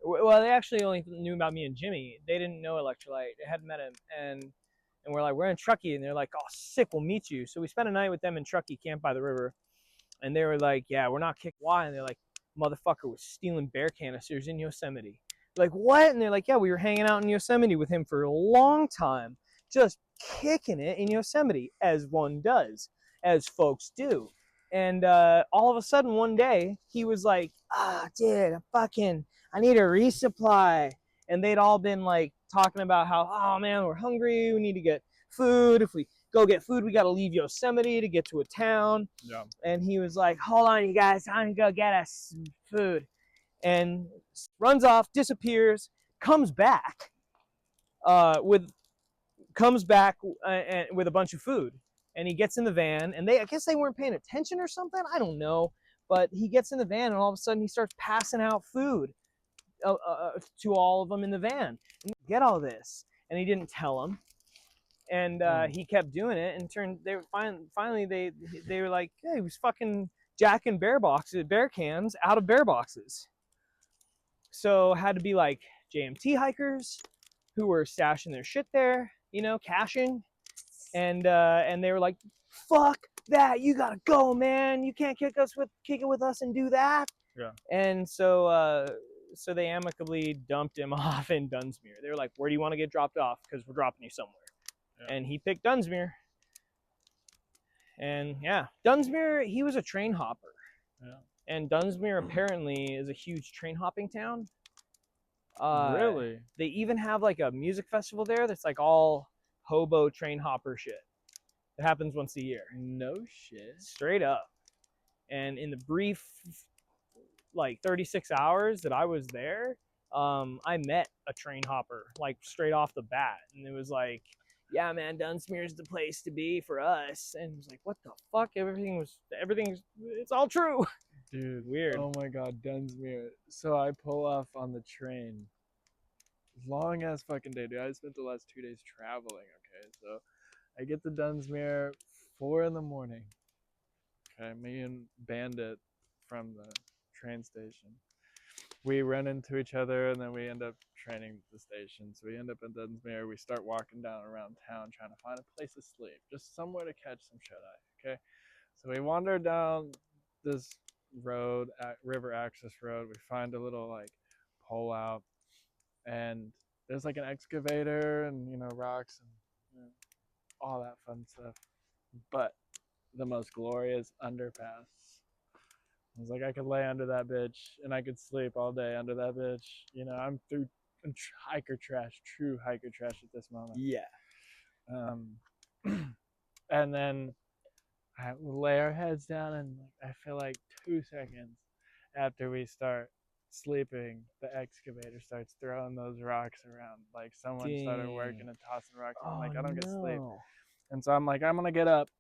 Well, they actually only knew about me and Jimmy. They didn't know Electrolyte. They hadn't met him. And we're like, we're in Truckee. And they're like, oh, sick, we'll meet you. So we spent a night with them in Truckee, camped by the river. And they were like, yeah, we're not kicked. Why? And they're like, motherfucker was stealing bear canisters in Yosemite. Like, what? And they're like, yeah, we were hanging out in Yosemite with him for a long time, just kicking it in Yosemite, as one does, as folks do. And all of a sudden, one day, he was like, dude, I need a resupply. And they'd all been like talking about how, oh man, we're hungry, we need to get food. If we go get food, we got to leave Yosemite to get to a town. Yeah. And he was like, hold on, you guys, I'm going to go get us some food. And runs off, disappears, comes back with a bunch of food. and he gets in the van, and I guess they weren't paying attention or something. I don't know. But he gets in the van, and all of a sudden he starts passing out food to all of them in the van. And get all this, and he didn't tell them, and he kept doing it. And finally they were like, "Hey, he was fucking jacking bear cans out of bear boxes." So had to be like JMT hikers who were stashing their shit there, caching, and they were like, "Fuck that! You gotta go, man! You can't kick it with us and do that." Yeah. And so they amicably dumped him off in Dunsmuir. They were like, "Where do you want to get dropped off? Because we're dropping you somewhere." Yeah. And he picked Dunsmuir. And yeah, Dunsmuir, he was a train hopper. Yeah. And Dunsmuir apparently is a huge train hopping town. Really? They even have like a music festival there that's like all hobo train hopper shit. It happens once a year. No shit. Straight up. And in the brief like 36 hours that I was there, I met a train hopper like straight off the bat, and it was like, "Yeah, man, Dunsmuir's the place to be for us." And it was like, what the fuck? It's all true. Dude, weird. Oh my god, Dunsmuir. So I pull off on the train. Long ass fucking day, dude. I spent the last 2 days traveling, okay? So I get to Dunsmuir 4 a.m. Okay, me and Bandit from the train station. We run into each other, and then we end up training the station. So we end up in Dunsmuir. We start walking down around town trying to find a place to sleep, just somewhere to catch some shut-eye, okay? So we wander down this road, river access road. We find a little like pull out, and there's like an excavator and rocks and all that fun stuff. But the most glorious underpass. I was like, I could lay under that bitch and I could sleep all day under that bitch. I'm through hiker trash, true hiker trash at this moment. Yeah. And then I lay our heads down, and I feel like 2 seconds after we start sleeping, the excavator starts throwing those rocks around. Like someone started working and tossing rocks. I'm like, I don't get sleep. And so I'm like, I'm going to get up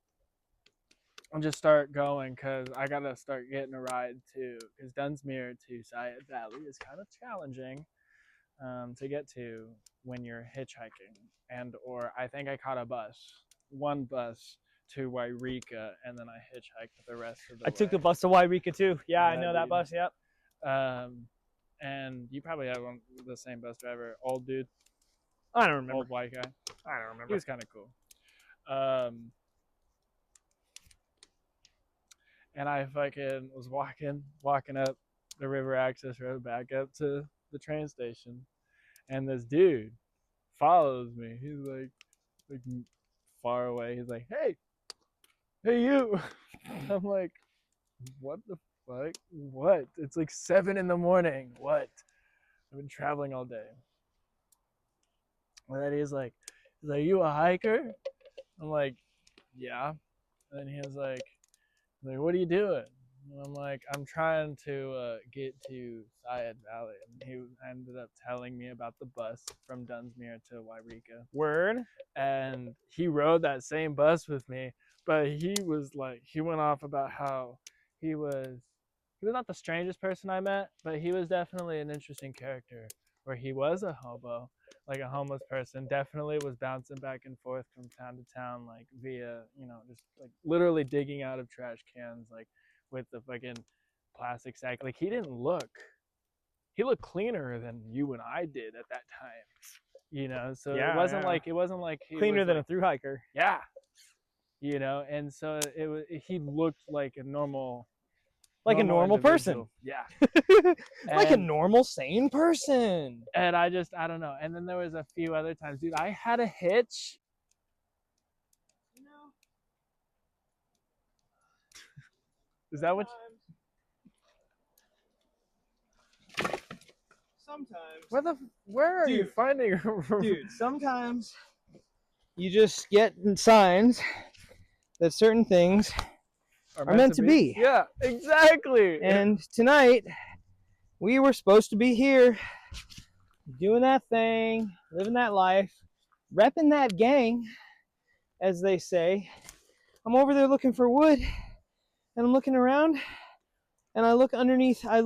and just start going, because I got to start getting a ride too. Because Dunsmuir to Sayet Valley is kind of challenging to get to when you're hitchhiking. Or I think I caught one bus to Wairika, and then I hitchhiked the rest of the way. I took the bus to Wairika too. Yeah, I know that bus. Yep. And you probably have the same bus driver, old dude. I don't remember. Old white guy. I don't remember. He was kind of cool. And I fucking was walking up the river access road back up to the train station, and this dude follows me. He's like far away. He's like, hey you. I'm like, what the fuck? What? It's like 7 a.m. What? I've been traveling all day. And then he's like, you a hiker? I'm like, yeah. And then he was like, what are you doing? And I'm like, I'm trying to get to Sayet Valley. And he ended up telling me about the bus from Dunsmuir to Wairika. Word. And he rode that same bus with me, but he went off about how he was not the strangest person I met, but he was definitely an interesting character, where he was a hobo, like a homeless person, definitely was bouncing back and forth from town to town, like via, just like literally digging out of trash cans, like with the fucking plastic sack. Like he looked cleaner than you and I did at that time, so yeah, it wasn't like he cleaner was than a thru hiker. Yeah. And so he looked like a normal normal person. Yeah. Like a normal, sane person. And I don't know. And then there was a few other times, dude, I had a hitch. Is that what? Sometimes. Where are you finding her? Dude, sometimes you just get signs that certain things are meant to be. Yeah, exactly. And tonight, we were supposed to be here, doing that thing, living that life, repping that gang, as they say. I'm over there looking for wood, and I'm looking around, and I look underneath. I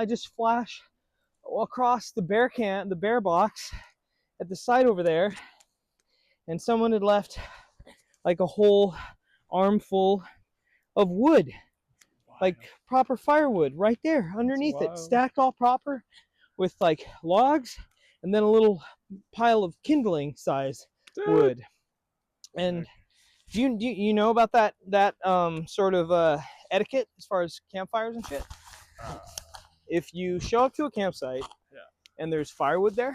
just flash across the the bear box at the side over there, and someone had left like a whole armful of wood, like proper firewood, right there underneath it, stacked all proper with like logs, and then a little pile of kindling size wood. And do you know about that sort of etiquette as far as campfires and shit? If you show up to a campsite, and there's firewood there,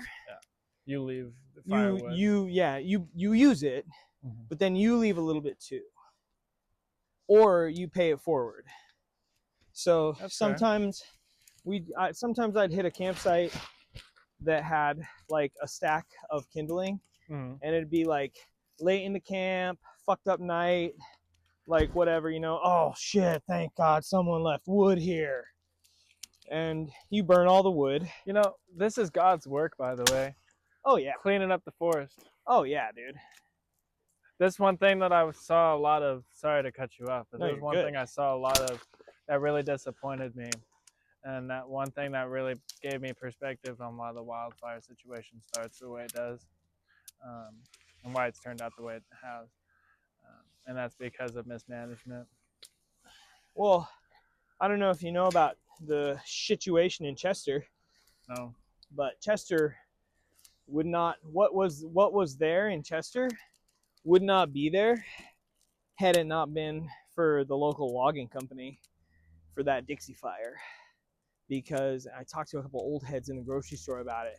you leave the firewood. You use it, but then you leave a little bit too, or you pay it forward. So That's sometimes sometimes I'd hit a campsite that had like a stack of kindling, and it'd be like late in the camp, fucked up night, like whatever, oh shit, thank God someone left wood here. And you burn all the wood. This is God's work, by the way. Oh yeah. Cleaning up the forest. Oh yeah, dude. This one thing that I saw a lot of, sorry to cut you off, but there's one thing I saw a lot of that really disappointed me. And that one thing that really gave me perspective on why the wildfire situation starts the way it does, and why it's turned out the way it has. And that's because of mismanagement. Well, I don't know if you know about the situation in Chester. No. But Chester would not, what was there in Chester would not be there had it not been for the local logging company for that Dixie fire. Because I talked to a couple old heads in the grocery store about it.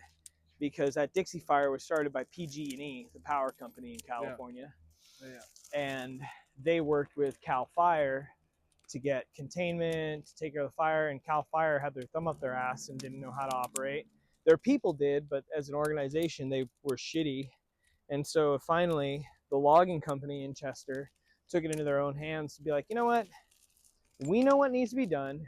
Because that Dixie fire was started by PG&E, the power company in California. Yeah. And they worked with Cal Fire to get containment, to take care of the fire, and Cal Fire had their thumb up their ass and didn't know how to operate. Their people did, but as an organization, they were shitty. And so finally, the logging company in Chester took it into their own hands to be like, you know what? We know what needs to be done.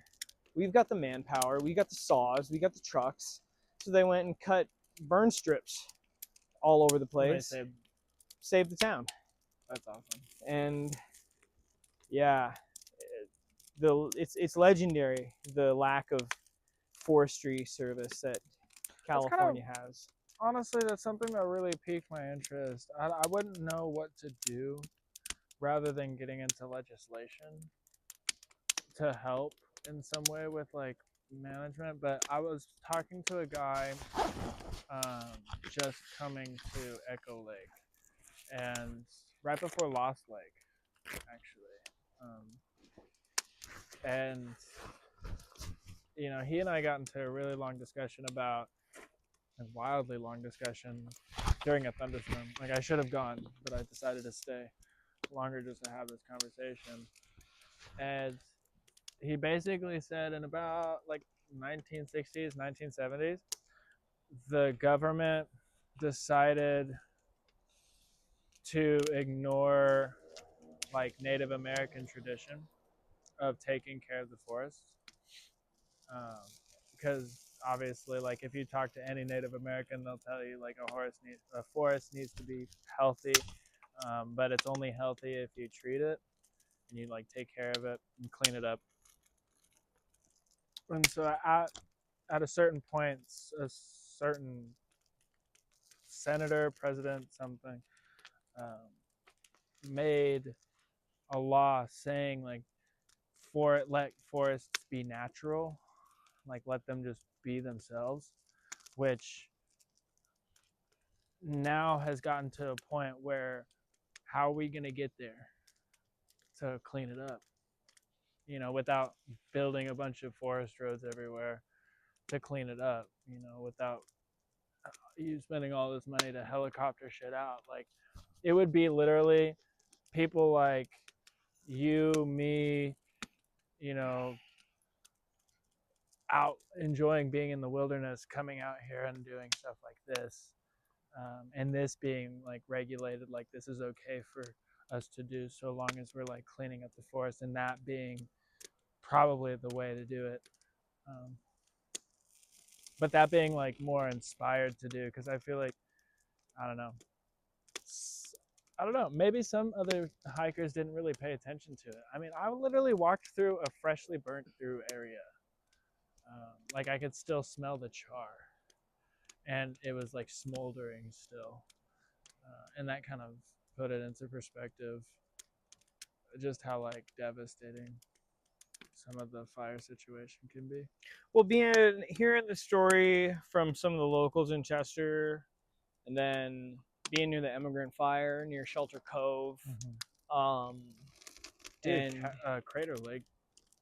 We've got the manpower. We got the saws. We got the trucks. So they went and cut burn strips all over the place. Saved the town. That's awesome. And yeah, it's legendary, the lack of forestry service that California has. Honestly, that's something that really piqued my interest. I wouldn't know what to do rather than getting into legislation to help in some way with like management. But I was talking to a guy just coming to Echo Lake, and right before Lost Lake, actually. And he and I got into a really long discussion about a wildly long discussion during a thunderstorm. Like, I should have gone, but I decided to stay longer just to have this conversation. And he basically said in about like 1960s, 1970s, the government decided to ignore like Native American tradition of taking care of the forests. Because obviously, like, if you talk to any Native American, they'll tell you like a forest needs to be healthy, but it's only healthy if you treat it and you like take care of it and clean it up. And so at a certain point, a certain senator, president, something, made a law saying like let forests be natural, like let them just be themselves, which now has gotten to a point where how are we going to get there to clean it up, without building a bunch of forest roads everywhere to clean it up, without you spending all this money to helicopter shit out. Like, it would be literally people like you, me, out enjoying being in the wilderness, coming out here and doing stuff like this, and this being like regulated, like this is okay for us to do so long as we're like cleaning up the forest, and that being probably the way to do it. But that being like more inspired to do, because I feel like, I don't know, I don't know. Maybe some other hikers didn't really pay attention to it. I mean, I literally walked through a freshly burnt through area. Like I could still smell the char, and it was like smoldering still, and that kind of put it into perspective, just how like devastating some of the fire situation can be. Well, hearing the story from some of the locals in Chester, and then being near the immigrant fire near Shelter Cove, Dude, and Crater Lake,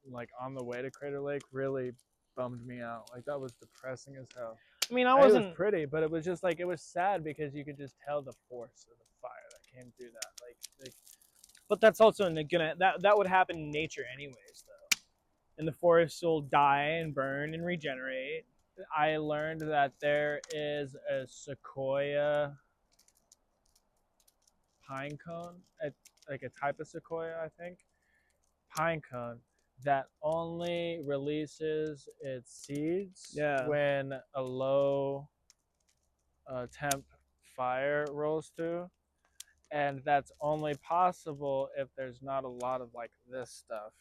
like on the way to Crater Lake, really bummed me out. Like that was depressing as hell. I mean, It was pretty, but it was just like it was sad because you could just tell the force of the fire that came through that. Like but that's also gonna that would happen in nature anyways, though. And the forests will die and burn and regenerate. I learned that there is a sequoia pine cone, like a type of sequoia, I think, pine cone that only releases its seeds when a low temp fire rolls through, and that's only possible if there's not a lot of like this stuff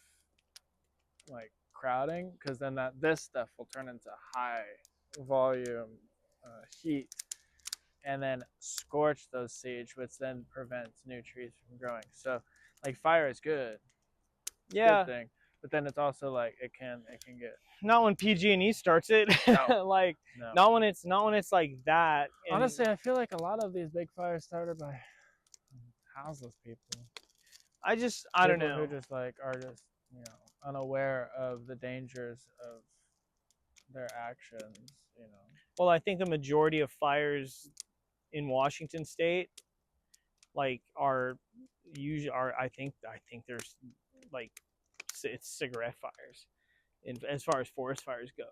like crowding, because then this stuff will turn into high volume heat and then scorch those seeds, which then prevents new trees from growing. So like fire is good, good thing, but then it's also like it can get, not when PG&E starts it. No. Like no. not when it's like that. And Honestly, I feel like a lot of these big fires started by houseless people. I don't know, who just like are just, you know, unaware of the dangers of their actions, you know. well, I think the majority of fires in Washington State like are I think there's like it's cigarette fires. As far as forest fires go,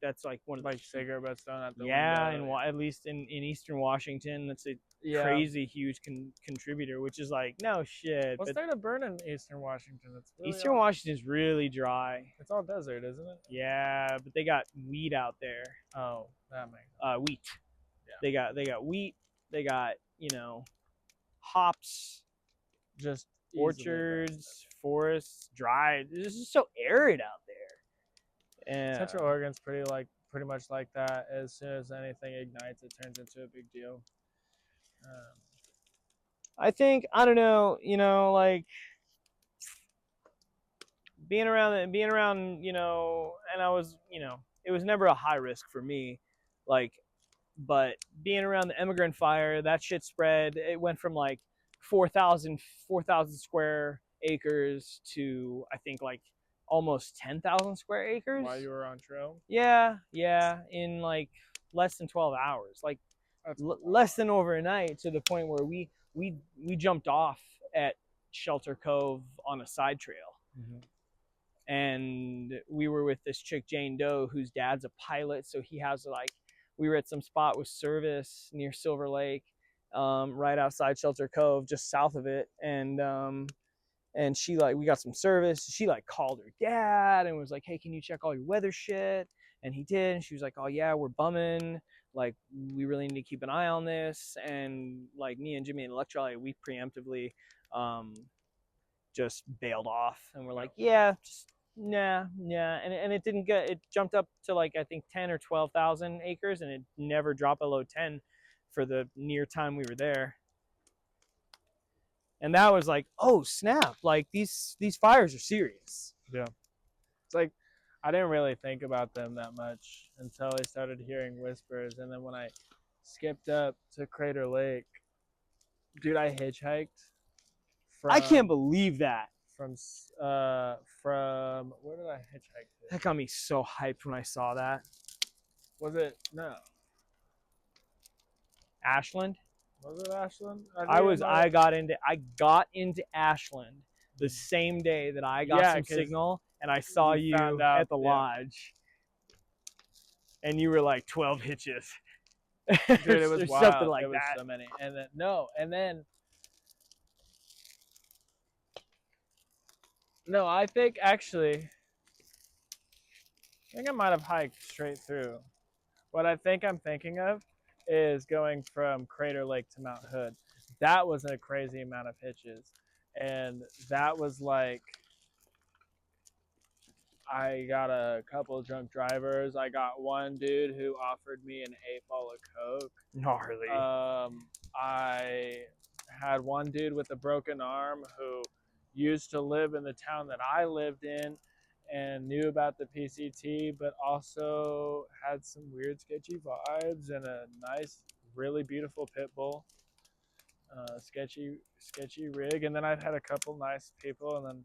that's like one of like cigarette butts thrown out the window. And at least in eastern Washington, that's a crazy huge contributor. Which is like no shit. What's there to burn in eastern Washington? It's really Eastern Washington's really dry. It's all desert, isn't it? Yeah, but they got wheat out there. Oh, that makes wheat. Yeah. They got wheat. They got hops. Just orchards, forests, dry. This is so arid out there. And Central Oregon's pretty much like that. As soon as anything ignites, it turns into a big deal. I think I don't know. Like being around, and I was, it was never a high risk for me. Like, but being around the immigrant fire, that shit spread. It went from like 4,000 square acres to I think like almost 10,000 square acres. While you were on trail? Yeah, in like less than 12 hours, like less than overnight, to the point where we jumped off at Shelter Cove on a side trail. Mm-hmm. And we were with this chick Jane Doe, whose dad's a pilot, so he has like, we were at some spot with service near Silver Lake, right outside Shelter Cove, just south of it. And she like, we got some service. She like called her dad and was like, hey, can you check all your weather shit? And he did. And she was like, oh yeah, we're bumming. Like, we really need to keep an eye on this. And like me and Jimmy and Electrolyte, we preemptively just bailed off. And we're like, yeah, just nah. And it didn't it jumped up to like, I think 10 or 12,000 acres, and it never dropped below 10 for the near time we were there. And that was like, oh snap! Like these fires are serious. Yeah, it's like I didn't really think about them that much until I started hearing whispers, and then when I skipped up to Crater Lake, dude, I hitchhiked. I can't believe that. From where did I hitchhike to? That got me so hyped when I saw that. Was it no? Ashland. Was it Ashland? I got into Ashland the same day that I got some signal, and I saw you at the lodge, and you were like 12 hitches. Dude, it was wild. Something like it was that. So many, and then I think actually, I might have hiked straight through. What I think I'm thinking of is going from Crater Lake to Mount Hood. that was a crazy amount of hitches. And that was like, I got a couple of drunk drivers. I got one dude who offered me an 8-ball of Coke. Gnarly. I had one dude with a broken arm who used to live in the town that I lived in and knew about the PCT, but also had some weird, sketchy vibes and a nice, really beautiful pit bull. Sketchy rig. And then I've had a couple nice people, and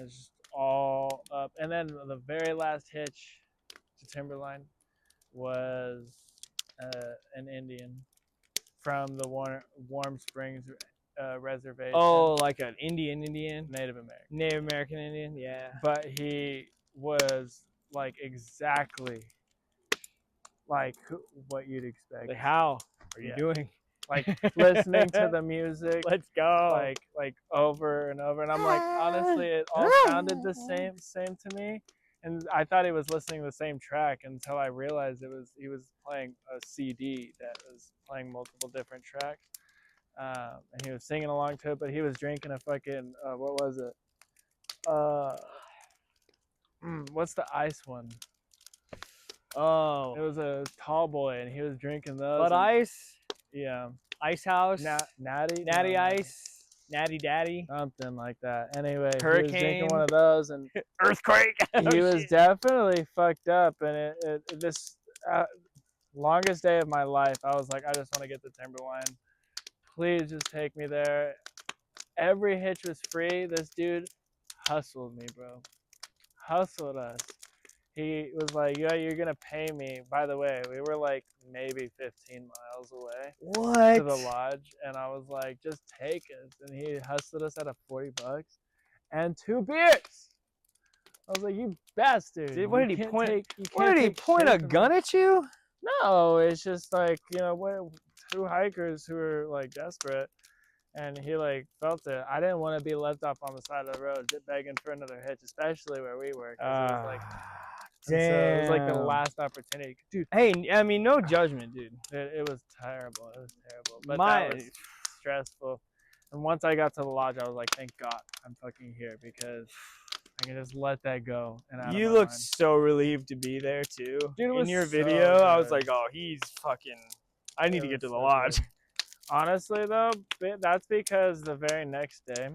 it's just all up. And then the very last hitch to Timberline was an Indian from the Warm Springs reservation. Oh, like an Indian, Native American. Native American Indian, yeah. But he was like exactly like what you'd expect. Like, how are you Yeah. doing? Like listening to the music. Let's go. Like over and over, and I'm like, honestly, it all sounded the same to me. And I thought he was listening to the same track until I realized he was playing a CD that was playing multiple different tracks. And he was singing along to it, but he was drinking a fucking, what was it? What's the ice one? Oh. It was a tall boy, and he was drinking those. But Ice? Yeah. Ice House? Natty? Natty No. Ice? Natty Daddy? Something like that. Anyway, he was Hurricane? drinking one of those, and Earthquake? he was definitely fucked up. And this longest day of my life, I was like, I just want to get the Timberline. Please just take me there. Every hitch was free. This dude hustled me, bro. Hustled us. He was like, yeah, you're going to pay me. By the way, we were like maybe 15 miles away to the lodge. And I was like, just take us. And he hustled us out of $40 and 2 beers. I was like, you bastard. What did he point? What Did he point a gun at you? No, it's just like, you know, 2 hikers who were like desperate. And he like felt it. I didn't want to be left off on the side of the road begging for another hitch, especially where we were. It was like, so it was like the last opportunity. Dude, hey, I mean, no judgment, dude. it was terrible. It was terrible. But that was stressful. And once I got to the lodge, I was like, thank God I'm fucking here, because I can just let that go. And you looked so relieved to be there too. Dude, in your so video, good. I was like, oh, he's fucking. I need to get to the lodge. Good. Honestly, though, that's because the very next day,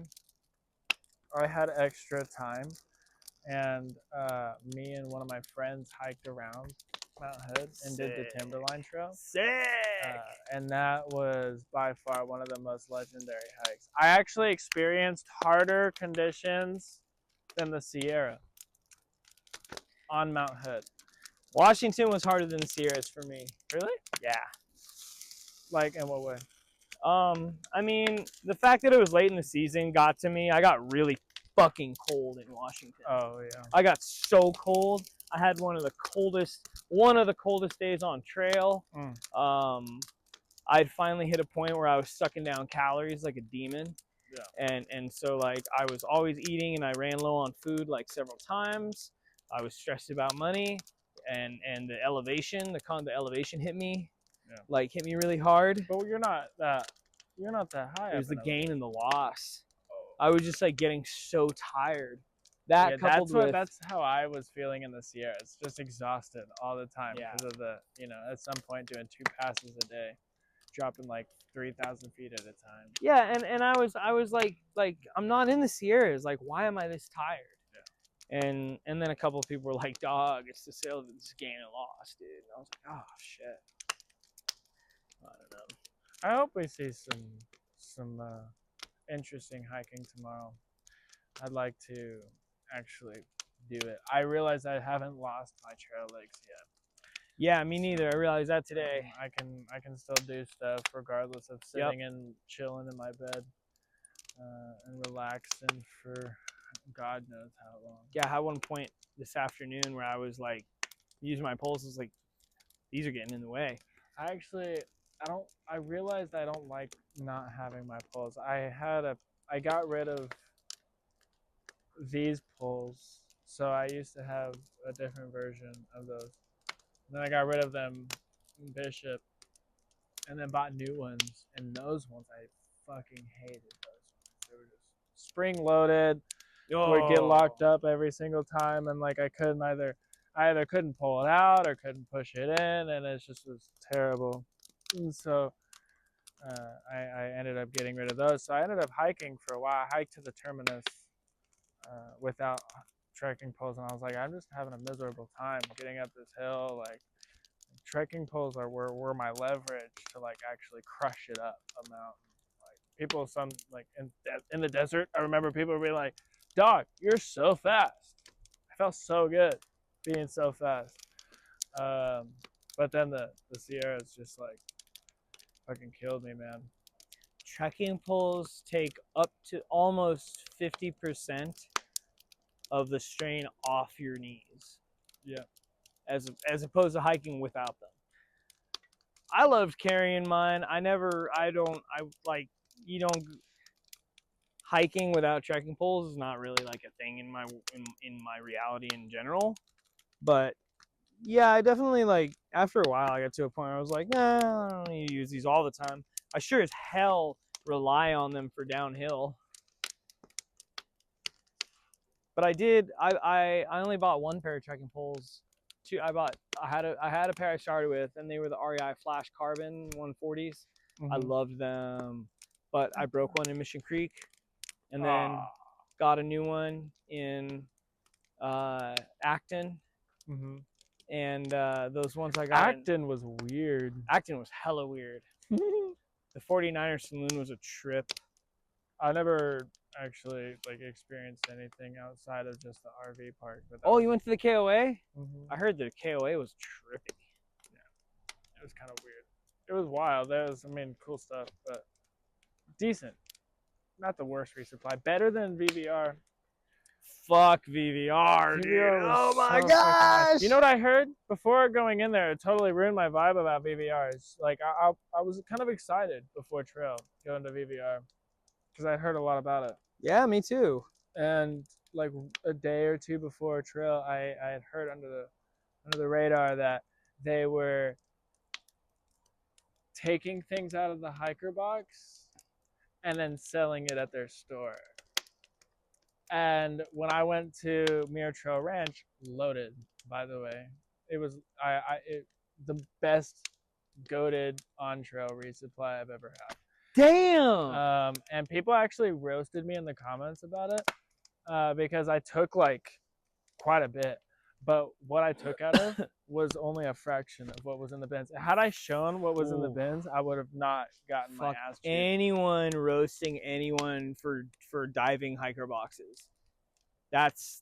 I had extra time, and me and one of my friends hiked around Mount Hood and did the Timberline Trail. Sick! And that was by far one of the most legendary hikes. I actually experienced harder conditions than the Sierra on Mount Hood. Washington was harder than the Sierras for me. Really? Yeah. Like, in what way? I mean, the fact that it was late in the season got to me. I got really fucking cold in Washington. Oh, yeah. I got so cold. I had one of the coldest days on trail. I'd finally hit a point where I was sucking down calories like a demon. Yeah. And so like I was always eating, and I ran low on food like several times. I was stressed about money, and the elevation, the elevation hit me. Yeah. Like hit me really hard. But you're not that high. It was the gain and the loss. Oh. I was just like getting so tired. That coupled that's how I was feeling in the Sierra. It's just exhausted all the time because of the, you know, at some point doing 2 passes a day, dropping like 3,000 feet at a time. Yeah, and I was like I'm not in the Sierras. Like, why am I this tired? Yeah. And then a couple of people were like, dog, it's the sale of this gain and loss, dude. And I was like, oh shit. I don't know. I hope we see some interesting hiking tomorrow. I'd like to actually do it. I realize I haven't lost my trail legs yet. Yeah, me neither. I realized that today. I can still do stuff regardless of sitting and chilling in my bed and relaxing for God knows how long. Yeah, I had one point this afternoon where I was like using my pulses, like these are getting in the way. I realized I don't like not having my poles. I got rid of these poles. So I used to have a different version of those. And then I got rid of them Bishop. and then bought new ones. And those ones, I fucking hated those ones. They were just spring loaded. Would get locked up every single time, and like I either couldn't pull it out or couldn't push it in, and it just was terrible. And so I ended up getting rid of those. So I ended up hiking for a while. I hiked to the terminus without trekking poles, and I was like, I'm just having a miserable time getting up this hill. Like trekking poles were my leverage to like actually crush it up a mountain. Like people, in the desert, I remember people being like, "Dog, you're so fast." I felt so good being so fast. But then the Sierras just like fucking killed me, man. Trekking poles take up to almost 50% of the strain off your knees. Yeah. As opposed to hiking without them. I loved carrying mine. Hiking without trekking poles is not really like a thing in my reality in general. But yeah, I definitely like after a while I got to a point where I was like, nah, I don't need to use these all the time. I sure as hell rely on them for downhill. But I only bought one pair of trekking poles. I had a pair I started with, and they were the REI Flash Carbon 140s. I loved them, but I broke one in Mission Creek, and then got a new one in Acton. And those ones I got Acton was weird. Acton was hella weird. The 49er Saloon was a trip. I never actually like experienced anything outside of just the RV park. But you went to the KOA? I heard the KOA was trippy. Yeah, it was kind of weird. It was wild. There was, cool stuff, but decent. Not the worst resupply. Better than VVR. Fuck VVR, dude. Oh my gosh! You know what I heard before going in there? It totally ruined my vibe about VVRs. Like I was kind of excited before trail going to VVR because I heard a lot about it. Yeah, me too. And like a day or two before trail, I had heard under the radar that they were taking things out of the hiker box and then selling it at their store. And when I went to Mirror Trail Ranch, loaded, by the way, it was the best goated on-trail resupply I've ever had. Damn! And people actually roasted me in the comments about it because I took like quite a bit. But what I took out of was only a fraction of what was in the bins. Had I shown what was in the bins, I would have not gotten my ass chewed. Anyone roasting anyone for diving hiker boxes. That's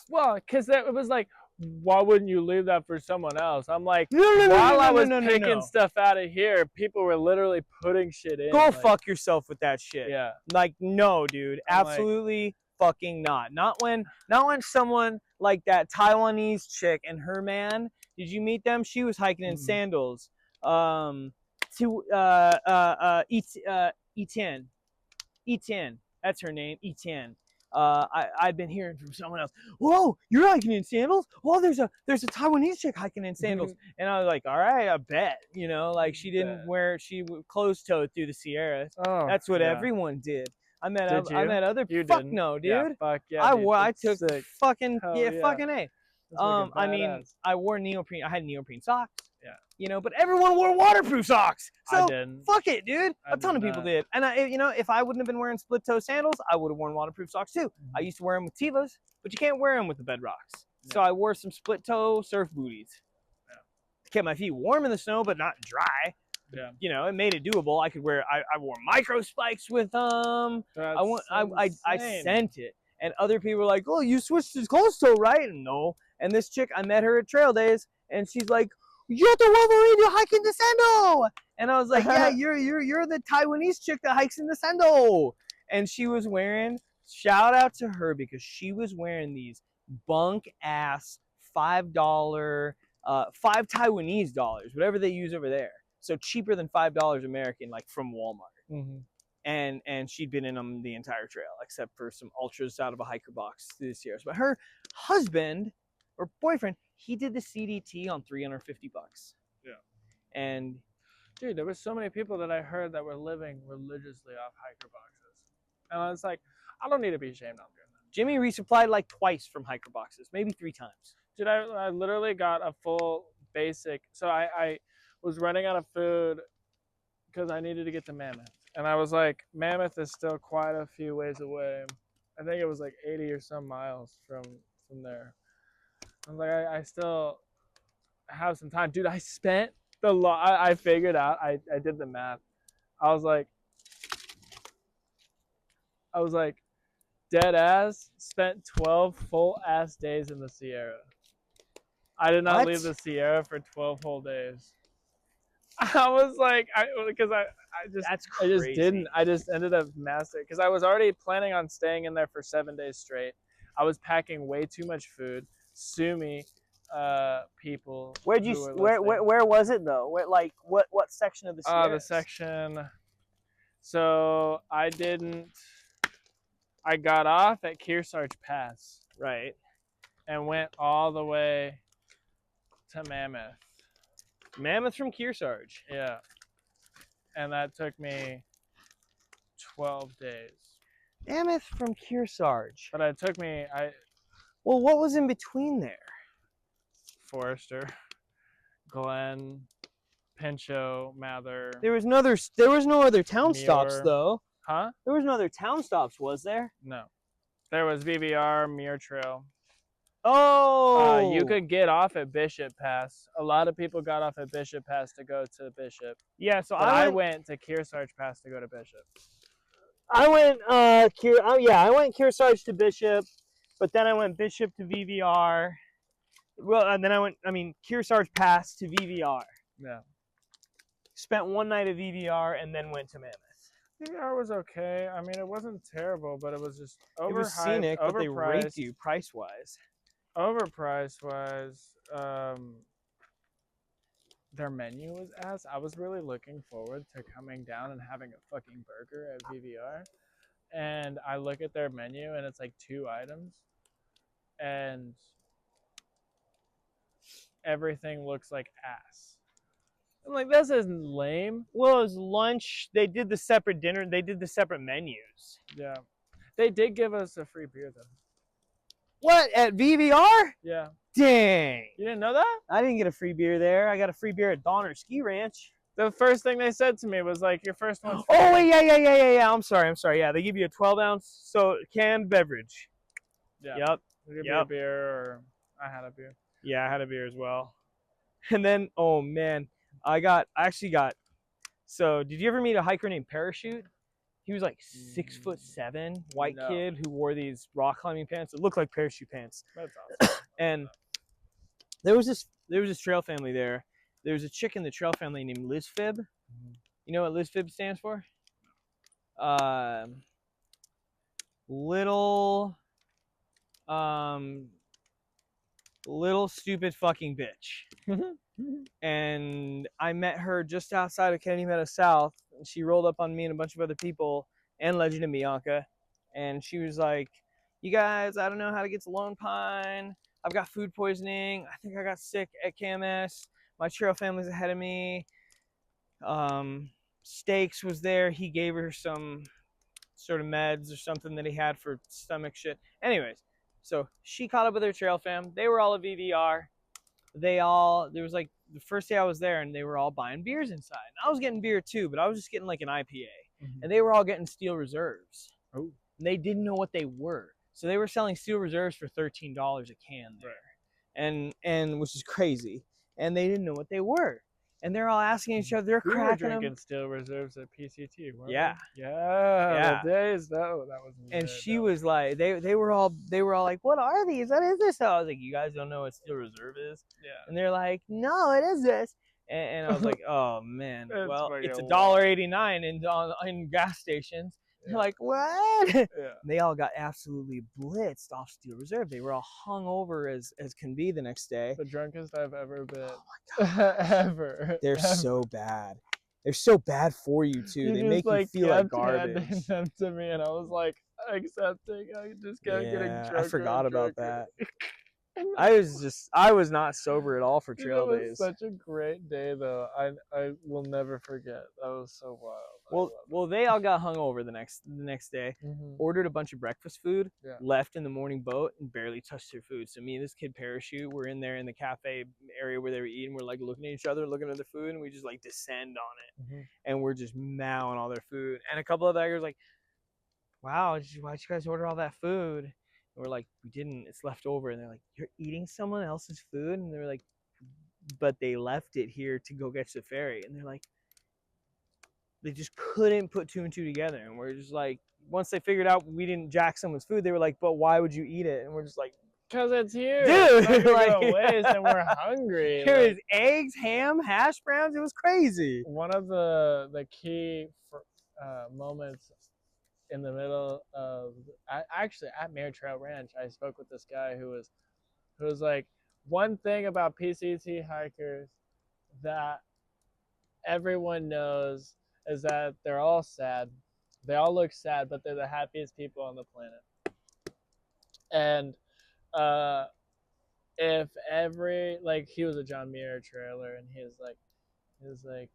well, because it was like, why wouldn't you leave that for someone else? I'm like, while I was picking stuff out of here, people were literally putting shit in. Go fuck yourself with that shit. Yeah. Like, no, dude. Absolutely fucking not. Not when someone like that Taiwanese chick and her man, did you meet them? She was hiking in sandals. E10. E10. That's her name. E10. I've been hearing from someone else, whoa, you're hiking in sandals? Oh, there's a Taiwanese chick hiking in sandals. And I was like, all right, I bet. You know, like she didn't she closed-toed through the Sierras. Oh, that's what everyone did. I met other you fuck didn't. no, dude. Yeah, fuck yeah. I took sick. fucking fucking A. I wore neoprene. I had neoprene socks. Yeah. You know, but everyone wore waterproof socks. So I didn't. fuck it, dude. A ton of people did. And if I wouldn't have been wearing split toe sandals, I would have worn waterproof socks too. I used to wear them with Tevas, but you can't wear them with the Bedrocks. So I wore some split toe surf booties. Yeah. Kept my feet warm in the snow, but not dry. Yeah. You know, it made it doable. I could wear. I wore micro spikes with them. I sent it, and other people were like, "Oh, you switched to closed toe, right?" And no. And this chick, I met her at Trail Days, and she's like, "You're the Wolverine who hike in the sando." And I was like, "Yeah, you're the Taiwanese chick that hikes in the sando." And she was wearing. Shout out to her because she was wearing these bunk ass $5, $5 Taiwanese dollars, whatever they use over there. So cheaper than $5 American, like from Walmart. And she'd been in them the entire trail, except for some ultras out of a hiker box through the Sierras. But her husband or boyfriend, he did the CDT on $350. Yeah. And Dude, there was so many people that I heard that were living religiously off hiker boxes. And I was like, I don't need to be ashamed of doing that. Jimmy resupplied like twice from hiker boxes, maybe 3 times. Dude, I literally got a full basic. So I was running out of food because I needed to get to Mammoth. And I was like, Mammoth is still quite a few ways away. I think it was like 80 or some miles from there. I was like, I still have some time. Dude, I spent I figured out, I did the math. I was like, dead ass, spent 12 full ass days in the Sierra. I did not leave the Sierra for 12 whole days. I was like, because I just didn't. I just ended up mastering because I was already planning on staying in there for 7 days straight. I was packing way too much food. Sue me, people. Where was it though? What section of the Sierra? The section. So I got off at Kearsarge Pass. Right. And went all the way to Mammoth. Mammoth from Kearsarge. Yeah. And that took me 12 days. Mammoth from Kearsarge. But it took me, Well, what was in between there? Forester, Glen, Pinchot, Mather. There was no other town Muir. stops though. Huh? There was no other town stops, was there? No. There was VVR, Muir Trail. Oh! You could get off at Bishop Pass. A lot of people got off at Bishop Pass to go to Bishop. Yeah, so but I went to Kearsarge Pass to go to Bishop. I went I went Kearsarge to Bishop, but then I went Bishop to VVR. Well, and then Kearsarge Pass to VVR. Yeah. Spent one night at VVR and then went to Mammoth. VVR was okay. I mean, it wasn't terrible, but it was just overhyped. It was scenic, but they raped you price-wise. Overprice-wise, their menu was ass. I was really looking forward to coming down and having a fucking burger at VVR. And I look at their menu and it's like 2 items. And everything looks like ass. I'm like, this isn't lame. Well, it was lunch. They did the separate dinner. They did the separate menus. Yeah. They did give us a free beer, though. What? At VVR? Yeah. Dang. You didn't know that? I didn't get a free beer there. I got a free beer at Donner Ski Ranch. The first thing they said to me was like, your first one's free. Oh, wait, yeah. I'm sorry. Yeah, they give you a 12-ounce canned beverage. Yeah. Yep. They give you a beer, or I had a beer. Yeah, I had a beer as well. And then, oh, man. So, did you ever meet a hiker named Parachute? He was like 6'7", white kid who wore these rock climbing pants that looked like parachute pants. That's awesome. And there was this trail family there. There was a chick in the trail family named Liz Fib. You know what Liz Fib stands for? Little stupid fucking bitch. And I met her just outside of Kennedy Meadow South. And she rolled up on me and a bunch of other people and Legend and Bianca. And she was like, you guys, I don't know how to get to Lone Pine. I've got food poisoning. I think I got sick at KMS. My trail family's ahead of me. Stakes was there. He gave her some sort of meds or something that he had for stomach shit. Anyways, so she caught up with her trail fam. They were all at VVR. There was like the first day I was there and they were all buying beers inside. And I was getting beer too, but I was just getting like an IPA. And they were all getting Steel Reserves. Oh. And they didn't know what they were. So they were selling Steel Reserves for $13 a can there. Right. And which is crazy. And they didn't know what they were. And they're all asking each other, they're cracking them. Drinking Steel Reserves at PCT, weren't yeah. we? Yeah. The days, though. That was and she was like, they were all like, what are these? What is this? So I was like, you guys don't know what Steel Reserve is? Yeah. And they're like, no, it is this. And I was like, oh man, well, it's $1.89 in gas stations. Yeah. They're like, what? Yeah. They all got absolutely blitzed off Steel Reserve. They were all hung over as can be the next day. The drunkest I've ever been. Oh my God. Ever. They're so bad. They're so bad for you too. They make you feel like garbage. Them to me, and I was like accepting. I just kept getting drunk. I forgot about that. I was not sober at all for Dude, trail that was days. such a great day, though. I will never forget. That was so wild. Well, they all got hungover the next day. Mm-hmm. Ordered a bunch of breakfast food, Yeah. left in the morning boat, and barely touched their food. So me and this kid Parachute were in there in the cafe area where they were eating. We're like looking at each other, looking at their food, and we just like descend on it, Mm-hmm. and we're just mowing all their food. And a couple of the guys like, "Wow, why'd you guys order all that food?" And we're like, "We didn't. It's left over." And they're like, "You're eating someone else's food?" And they're like, "But they left it here to go catch the ferry." And they're like, they just couldn't put two and two together. And we're just like, once they figured out we didn't jack someone's food, they were like, "But why would you eat it?" And we're just like, Because it's here. dude, It's not like, gonna waste, and we're hungry. There Like, was eggs, ham, hash browns. It was crazy. one of the key moments in the middle of actually at Mare Trail Ranch, I spoke with this guy who was like, one thing about PCT hikers that everyone knows is that they're all sad. They all look sad, but they're the happiest people on the planet. And if every, like, he was a John Muir trailer, and he was like,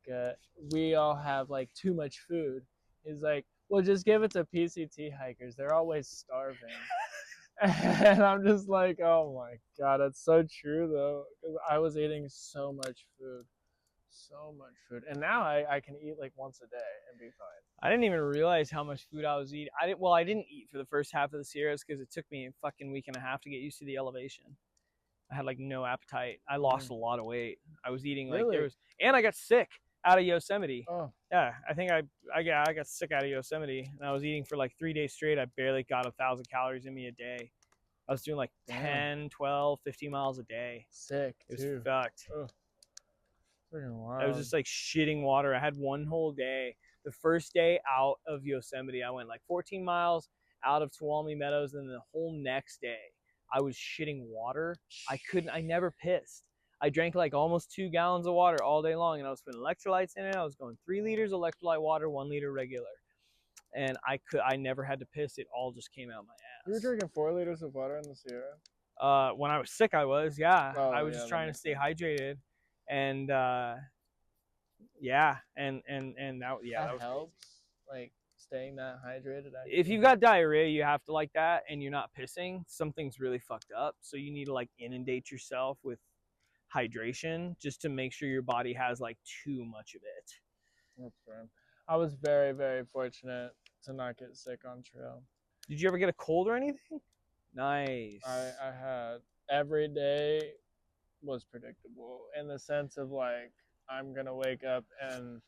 we all have like too much food. He's like, well, just give it to PCT hikers. They're always starving. And I'm just like, oh my God, that's so true though. Because I was eating so much food. And now I can eat like once a day and be fine. I didn't even realize how much food I was eating. I didn't eat for the first half of the Sierras because it took me a fucking week and a half to get used to the elevation. I had like no appetite. I lost a lot of weight. I was eating like and I got sick out of Yosemite. Oh yeah, I think I got sick out of Yosemite, and I was eating for like 3 days straight. I barely got 1,000 calories in me a day. I was doing like 10, 12, 15 miles a day. Sick. It was fucked. Oh. I was just like shitting water. I had one whole day. The first day out of Yosemite, I went like 14 miles out of Tuolumne Meadows, and then the whole next day, I was shitting water. I never pissed. I drank like almost 2 gallons of water all day long, and I was putting electrolytes in it. I was going 3 liters electrolyte water, 1 liter regular. And I never had to piss. It all just came out my ass. You were drinking 4 liters of water in the Sierra? When I was sick, I was, yeah. Oh, I was just trying to stay hydrated. And yeah, and that helps. Crazy. Like staying that hydrated. If you've got diarrhea, you have to like that, and you're not pissing, something's really fucked up. So you need to like inundate yourself with hydration just to make sure your body has like too much of it. That's fair. I was very, very fortunate to not get sick on trail. Did you ever get a cold or anything? Nice. I had every day was predictable in the sense of like, I'm gonna wake up and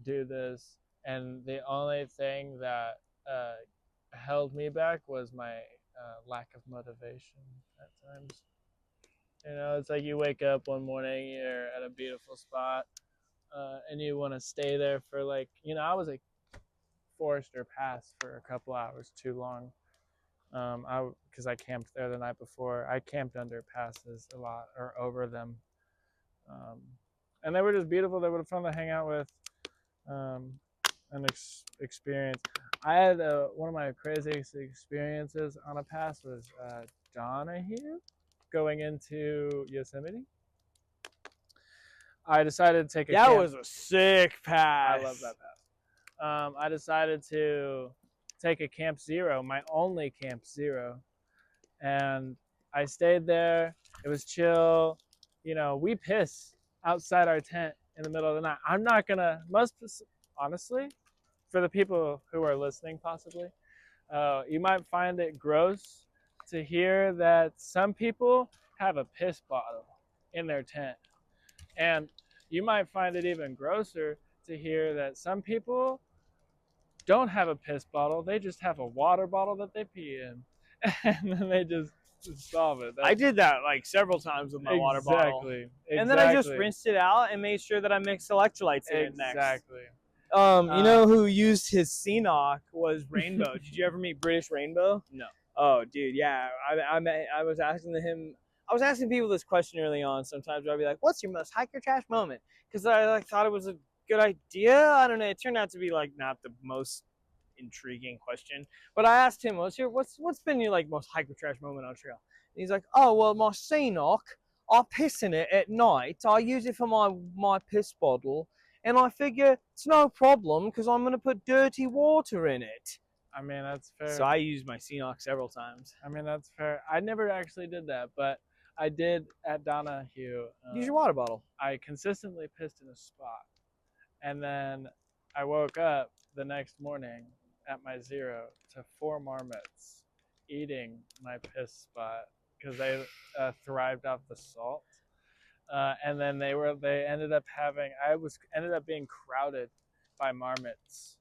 do this, and the only thing that held me back was my lack of motivation at times. You know, it's like you wake up one morning, you're at a beautiful spot, and you want to stay there for like, you know, I was like Forester Pass for a couple hours too long. Because I camped there the night before. I camped under passes a lot, or over them. And they were just beautiful. They were fun to hang out with, and experience. I had one of my craziest experiences on a pass was Donahue, going into Yosemite. I decided to take a That camp. was a sick pass. I love that pass. I decided to take a Camp Zero, my only Camp Zero, and I stayed there. It was chill. You know, we piss outside our tent in the middle of the night. I'm not gonna, honestly, for the people who are listening possibly, you might find it gross to hear that some people have a piss bottle in their tent. And you might find it even grosser to hear that some people don't have a piss bottle. They just have a water bottle that they pee in. And then they just solve it. I did that like several times with my water bottle. Exactly. And then I just rinsed it out and made sure that I mixed electrolytes in it next. Exactly. You know who used his CNOC was Rainbow. Did you ever meet British Rainbow? No. Oh, dude, yeah. I was asking him. I was asking people this question early on. Sometimes I'd be like, "What's your most hiker trash moment?" Because I like thought it was a good idea. I don't know. It turned out to be like not the most intriguing question. But I asked him, "What's been your like most hiker trash moment on trail?" He's like, oh, well, my Seanock, I piss in it at night. I use it for my piss bottle. And I figure it's no problem because I'm going to put dirty water in it. I mean, that's fair. So I used my Seanock several times. I mean, that's fair. I never actually did that, but I did at Donahue. Use your water bottle. I consistently pissed in a spot. And then I woke up the next morning at my zero to 4 marmots eating my piss spot because they thrived off the salt. And then they ended up ended up being crowded by marmots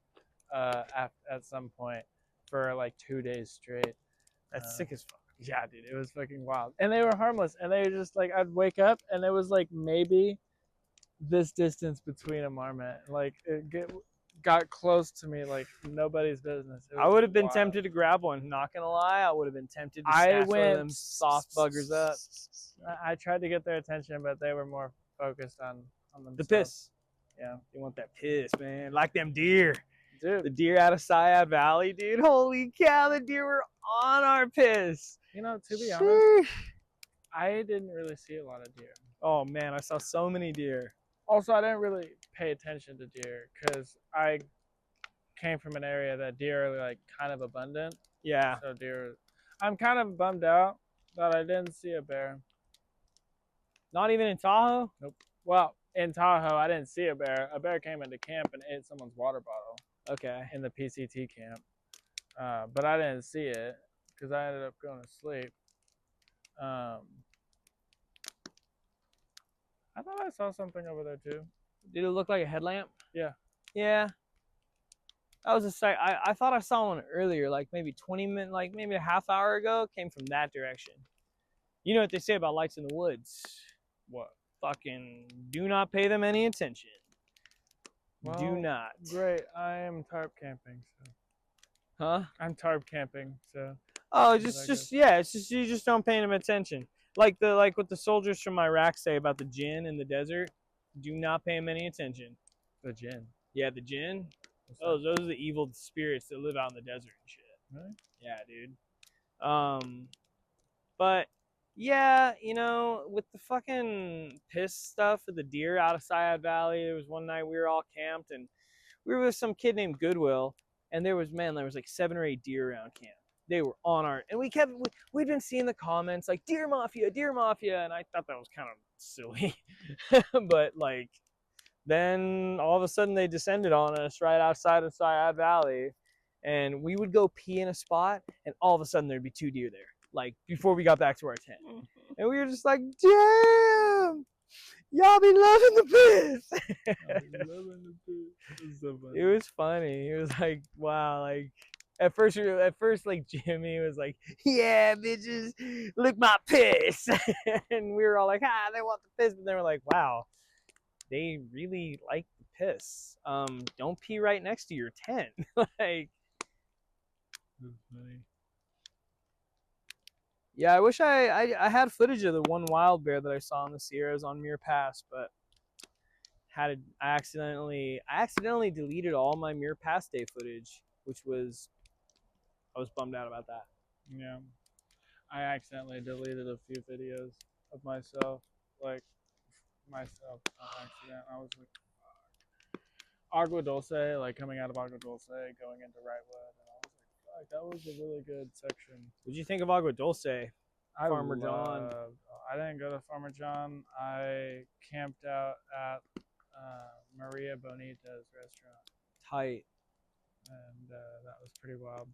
at some point for like 2 days straight. That's sick as fuck. Yeah, dude, it was fucking wild. And they were harmless. And they were just like, I'd wake up and it was like maybe this distance between a marmot. Like it got close to me like nobody's business. I would have been tempted to grab one. Not gonna lie, I would have been tempted to snatch one of them soft buggers up. I tried to get their attention, but they were more focused on themselves. The piss. Yeah, you want that piss, man. Like them deer. Dude. The deer out of Syad Valley, dude. Holy cow, the deer were on our piss. You know, to be honest, I didn't really see a lot of deer. Oh, man, I saw so many deer. Also, I didn't really pay attention to deer because I came from an area that deer are like kind of abundant. Yeah. So deer, I'm kind of bummed out that I didn't see a bear. Not even in Tahoe? Nope. Well, in Tahoe, I didn't see a bear. A bear came into camp and ate someone's water bottle. Okay. In the PCT camp. But I didn't see it because I ended up going to sleep. I thought I saw something over there too. Did it look like a headlamp? Yeah. Yeah. That was a sight. I thought I saw one earlier, like maybe 20 minutes, like maybe a half hour ago. Came from that direction. You know what they say about lights in the woods? What? Fucking do not pay them any attention. Well, do not. Great. I am tarp camping, so. Huh? I'm tarp camping, so. Oh, it's just you just don't pay them attention. Like what the soldiers from Iraq say about the jinn in the desert. Do not pay them any attention. The jinn. Yeah, the jinn. Oh, those are the evil spirits that live out in the desert and shit. Really? Yeah, dude. But yeah, you know, with the fucking piss stuff with the deer out of Syad Valley, there was one night we were all camped and we were with some kid named Goodwill, and there was like 7 or 8 deer around camp. They were on our, and we'd been seeing the comments like deer mafia, and I thought that was kind of silly, but like then all of a sudden they descended on us right outside of Syad Valley, and we would go pee in a spot, and all of a sudden there'd be 2 deer there. Like before we got back to our tent, and we were just like, "Damn, y'all be loving the piss." It was so funny. It was funny. It was like, wow. Like at first, like Jimmy was like, "Yeah, bitches, look my piss," and we were all like, "Ah, they want the piss," but they were like, "Wow, they really like the piss." Don't pee right next to your tent, like. That's funny. Yeah, I wish I had footage of the one wild bear that I saw in the Sierras on Muir Pass, but I accidentally deleted all my Muir Pass day footage, which was I was bummed out about that. Yeah, I accidentally deleted a few videos of myself on accident. I was like, Agua Dulce, like coming out of Agua Dulce, going into Wrightwood, and I was like, that was a really good section. What did you think of Agua Dulce? Farmer John. I didn't go to Farmer John. I camped out at Maria Bonita's restaurant. Tight. And that was pretty wild.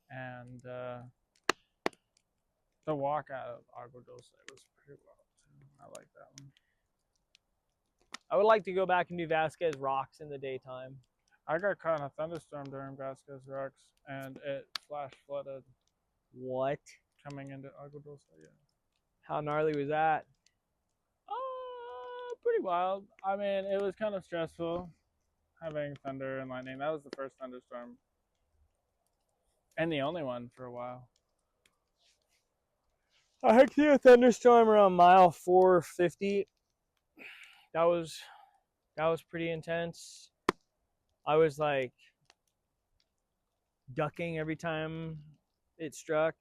And the walk out of Agua Dulce was pretty wild too. I like that one. I would like to go back and do Vasquez Rocks in the daytime. I got caught in a thunderstorm during Vasquez Rocks, and it flash flooded. What? Coming into Agua Dulce, yeah. How gnarly was that? Pretty wild. I mean, it was kind of stressful having thunder and lightning. That was the first thunderstorm. And the only one for a while. I hiked through a thunderstorm around mile 450. That was pretty intense. I was like ducking every time it struck.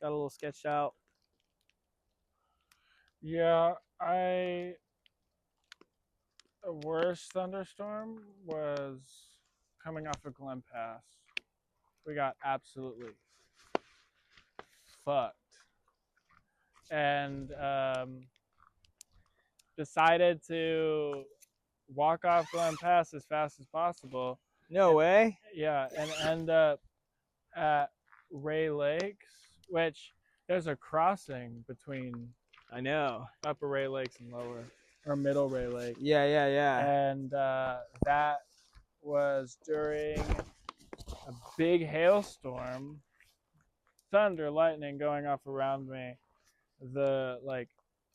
Got a little sketched out. Yeah, the worst thunderstorm was coming off of Glen Pass. We got absolutely fucked. And decided to walk off Glen Pass as fast as possible. No way. Yeah, and end up at Ray Lakes, which there's a crossing between I know. Upper Ray Lakes and Lower or Middle Ray Lake. Yeah. And that was during a big hailstorm, thunder, lightning going off around me. The like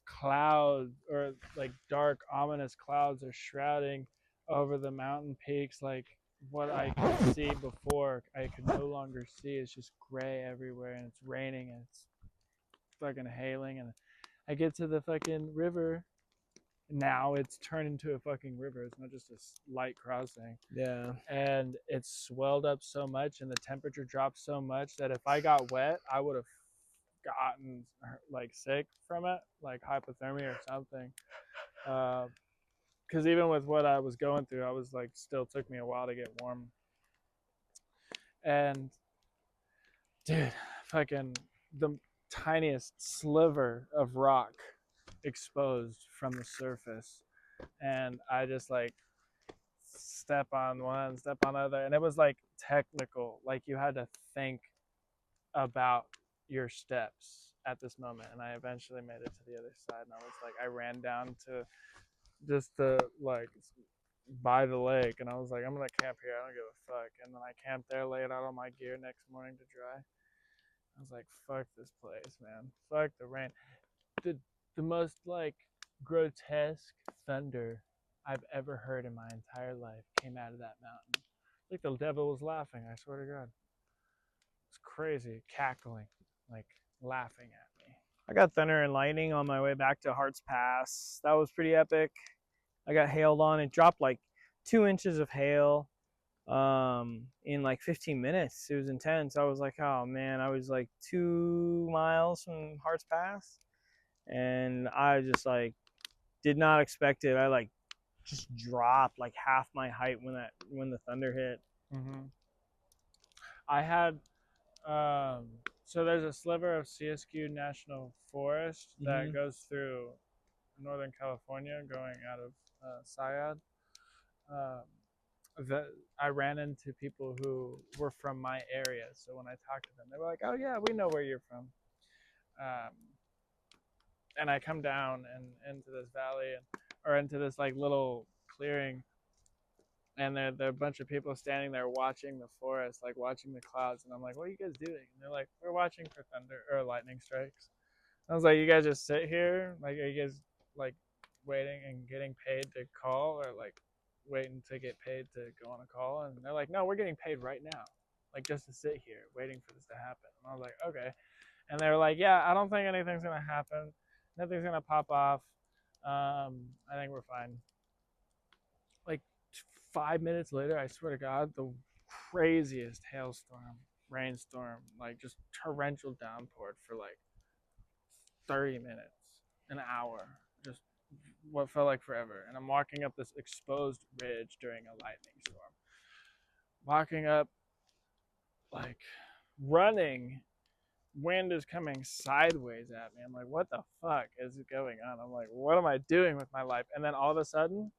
clouds or like dark, ominous clouds are shrouding over the mountain peaks. Like what I could see before, I could no longer see. It's just gray everywhere, and it's raining, and it's fucking hailing. And I get to the fucking river. Now it's turned into a fucking river. It's not just a light crossing. Yeah. And it's swelled up so much, and the temperature dropped so much that if I got wet, I would have gotten like sick from it, like hypothermia or something. Because even with what I was going through, I was like, still took me a while to get warm. And dude, fucking the tiniest sliver of rock exposed from the surface, and I just like step on one, step on other, and it was like technical, like you had to think about your steps at this moment. And I eventually made it to the other side, and I was like, I ran down to just the like by the lake, and I was like, I'm gonna camp here, I don't give a fuck. And then I camped there, laid out all my gear next morning to dry. I was like, fuck this place, man, fuck the rain. The most like grotesque thunder I've ever heard in my entire life came out of that mountain. Like the devil was laughing, I swear to God. It's crazy, cackling, like laughing at me. I got thunder and lightning on my way back to Hart's Pass. That was pretty epic. I got hailed on. It dropped like 2 inches of hail in like 15 minutes. It was intense. I was like, oh man, I was like 2 miles from Hart's Pass, and I just like did not expect it. I like just dropped like half my height when the thunder hit. Mm-hmm. I had so there's a sliver of Siskiyou National Forest that goes through Northern California, going out of Syad. That I ran into people who were from my area, so when I talked to them, they were like, "Oh yeah, we know where you're from." And I come down and into this valley, or into this like little clearing, and there are a bunch of people standing there watching the forest, like watching the clouds. And I'm like, what are you guys doing? And they're like, we're watching for thunder or lightning strikes. I was like, you guys just sit here? Like, are you guys like waiting and getting paid to call, or like waiting to get paid to go on a call? And they're like, no, we're getting paid right now, like just to sit here waiting for this to happen. And I was like, okay. And they were like, yeah, I don't think anything's going to happen. Nothing's going to pop off. I think we're fine. Like 5 minutes later, I swear to God, the craziest hailstorm, rainstorm, like just torrential downpour for like 30 minutes, an hour, just what felt like forever. And I'm walking up this exposed ridge during a lightning storm. Walking up, like running, wind is coming sideways at me. I'm like, what the fuck is going on? I'm like, what am I doing with my life? And then all of a sudden,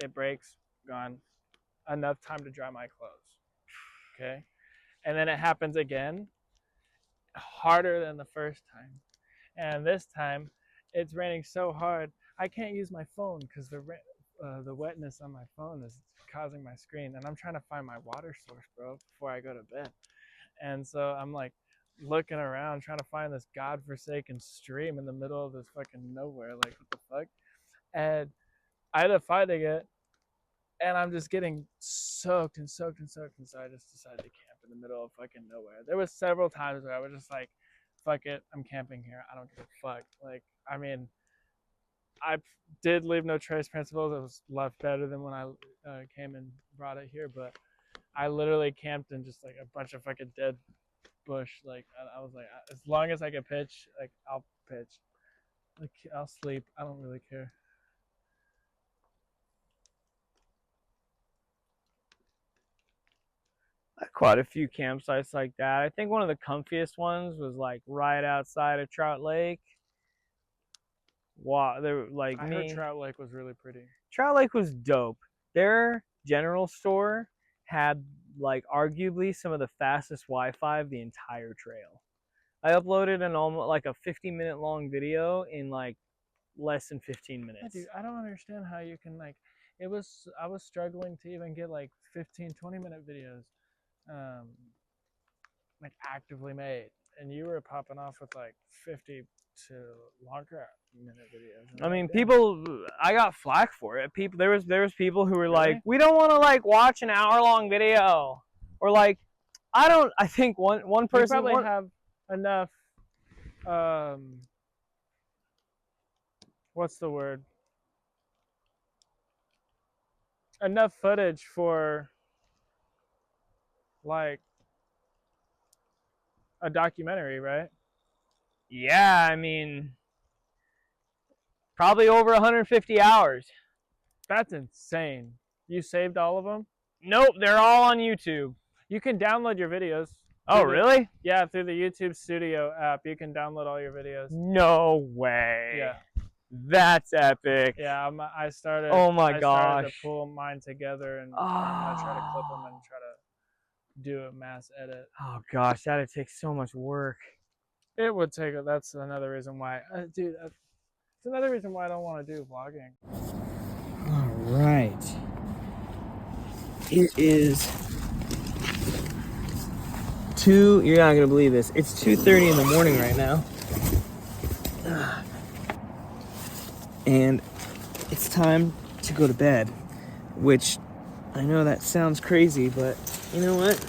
it breaks, gone. Enough time to dry my clothes. Okay? And then it happens again, harder than the first time. And this time, it's raining so hard, I can't use my phone because the wetness on my phone is causing my screen. And I'm trying to find my water source, bro, before I go to bed. And so I'm like looking around, trying to find this godforsaken stream in the middle of this fucking nowhere. Like, what the fuck? And I had to find it. And I'm just getting soaked. And so I just decided to camp in the middle of fucking nowhere. There was several times where I was just like, fuck it, I'm camping here. I don't give a fuck. Like, I mean, I did leave no trace principles. It was left better than when I came and brought it here. But I literally camped in just like a bunch of fucking dead bush. Like, I was like, as long as I can pitch, like, I'll pitch. I'll sleep. I don't really care. Quite a few campsites like that. I think one of the comfiest ones was like right outside of Trout Lake. Wow, they were like I me. heard Trout Lake was really pretty. Trout Lake was dope. Their general store had like arguably some of the fastest Wi-Fi of the entire trail. I uploaded an almost like a 50-minute long video in like less than 15 minutes. Yeah, dude, I don't understand how you can like. I was struggling to even get like 15, 20-minute videos, like actively made, and you were popping off with like 50 to longer minute videos. I mean, like, people, I got flack for it. People, there was people who were Really? like, we don't want to like watch an hour-long video, or like, I think one person you probably have enough. What's the word? Enough footage for like a documentary, right? Yeah, I mean, probably over 150 hours. That's insane. You saved all of them? Nope, they're all on YouTube. You can download your videos. Oh, really? Yeah, through the YouTube Studio app, you can download all your videos. No way. Yeah. That's epic. Yeah, I started. Oh my I started gosh. to pull mine together and try to clip them and try to do a mass edit. Oh gosh, that'd take so much work. It would take. That's another reason why, dude. It's another reason why I don't want to do vlogging. All right. It is you're not gonna believe this. It's 2:30 in the morning right now. And it's time to go to bed, which I know that sounds crazy, but you know what?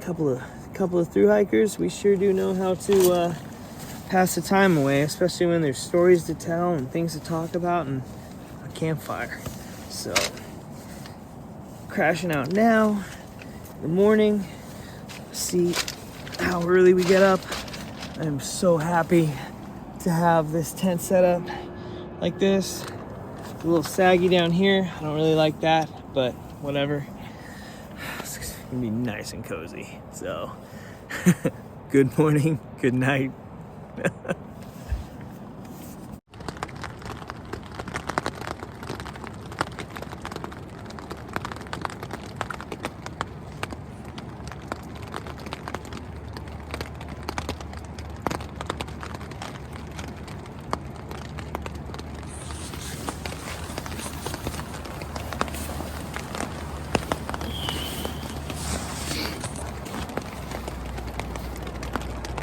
Couple of thru hikers, we sure do know how to pass the time away, especially when there's stories to tell and things to talk about and a campfire. So, crashing out now in the morning. See how early we get up. I'm so happy to have this tent set up like this. It's a little saggy down here. I don't really like that, but whatever. It's gonna be nice and cozy. So, good morning, good night.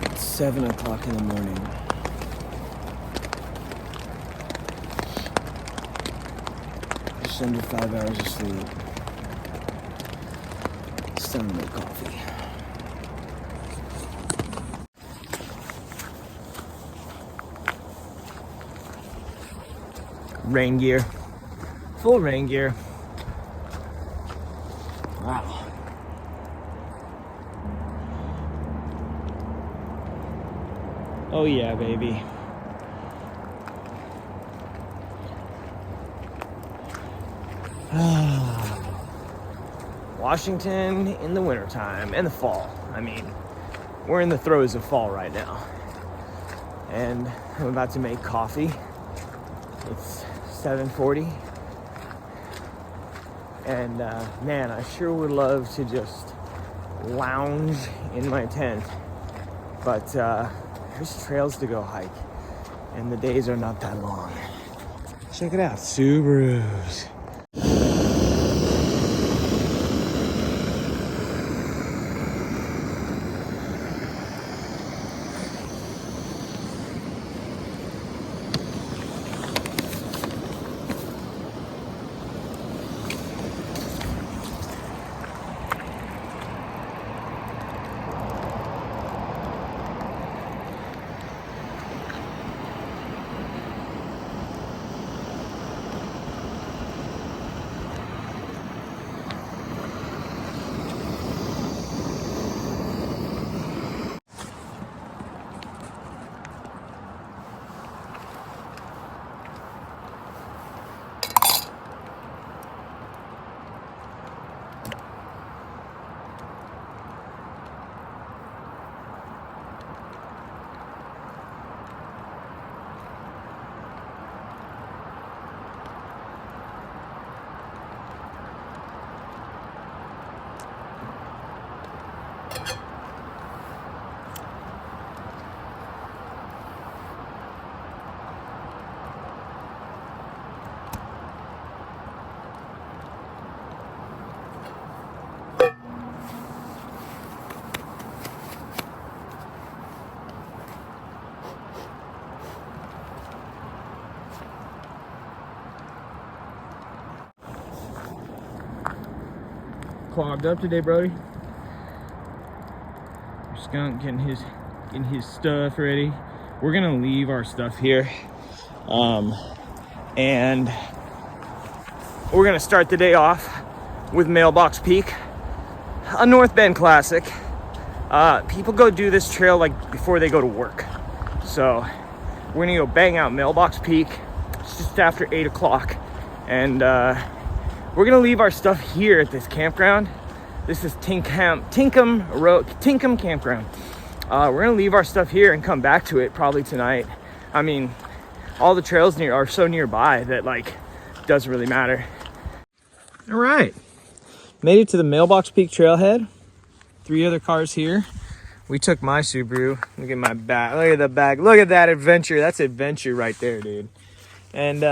It's 7 o'clock in the morning. Just under 5 hours of sleep. It's time to make coffee. Rain gear. Full rain gear. Wow. Oh yeah, baby. Washington in the wintertime and the fall. I mean, we're in the throes of fall right now. And I'm about to make coffee. It's 7:40. And man, I sure would love to just lounge in my tent. But there's trails to go hike. And the days are not that long. Check it out, Subarus. clogged up today, Brody. Skunk getting his stuff ready. We're gonna leave our stuff here, and we're gonna start the day off with Mailbox Peak, a North Bend classic. People go do this trail like before they go to work, so we're gonna go bang out Mailbox Peak. It's just after 8 o'clock, and we're gonna leave our stuff here at this campground. This is Tinkham Campground. We're gonna leave our stuff here and come back to it probably tonight. I mean, all the trails are so nearby that like doesn't really matter. All right, made it to the Mailbox Peak trailhead. 3 other cars here. We took my Subaru. Look at my back. Look at the back. Look at that adventure. That's adventure right there, dude. And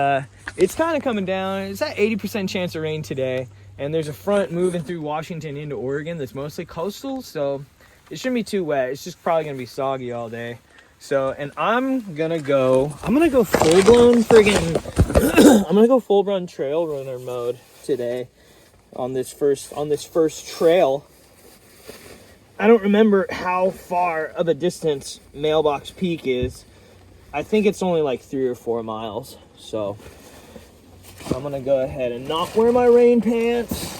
it's kind of coming down. It's at 80% chance of rain today. And there's a front moving through Washington into Oregon that's mostly coastal, so it shouldn't be too wet. It's just probably gonna be soggy all day. So, and I'm gonna go full blown friggin' I'm gonna go full blown trail runner mode today on this first trail. I don't remember how far of a distance Mailbox Peak is. I think it's only like 3 or 4 miles. So I'm gonna go ahead and not wear my rain pants.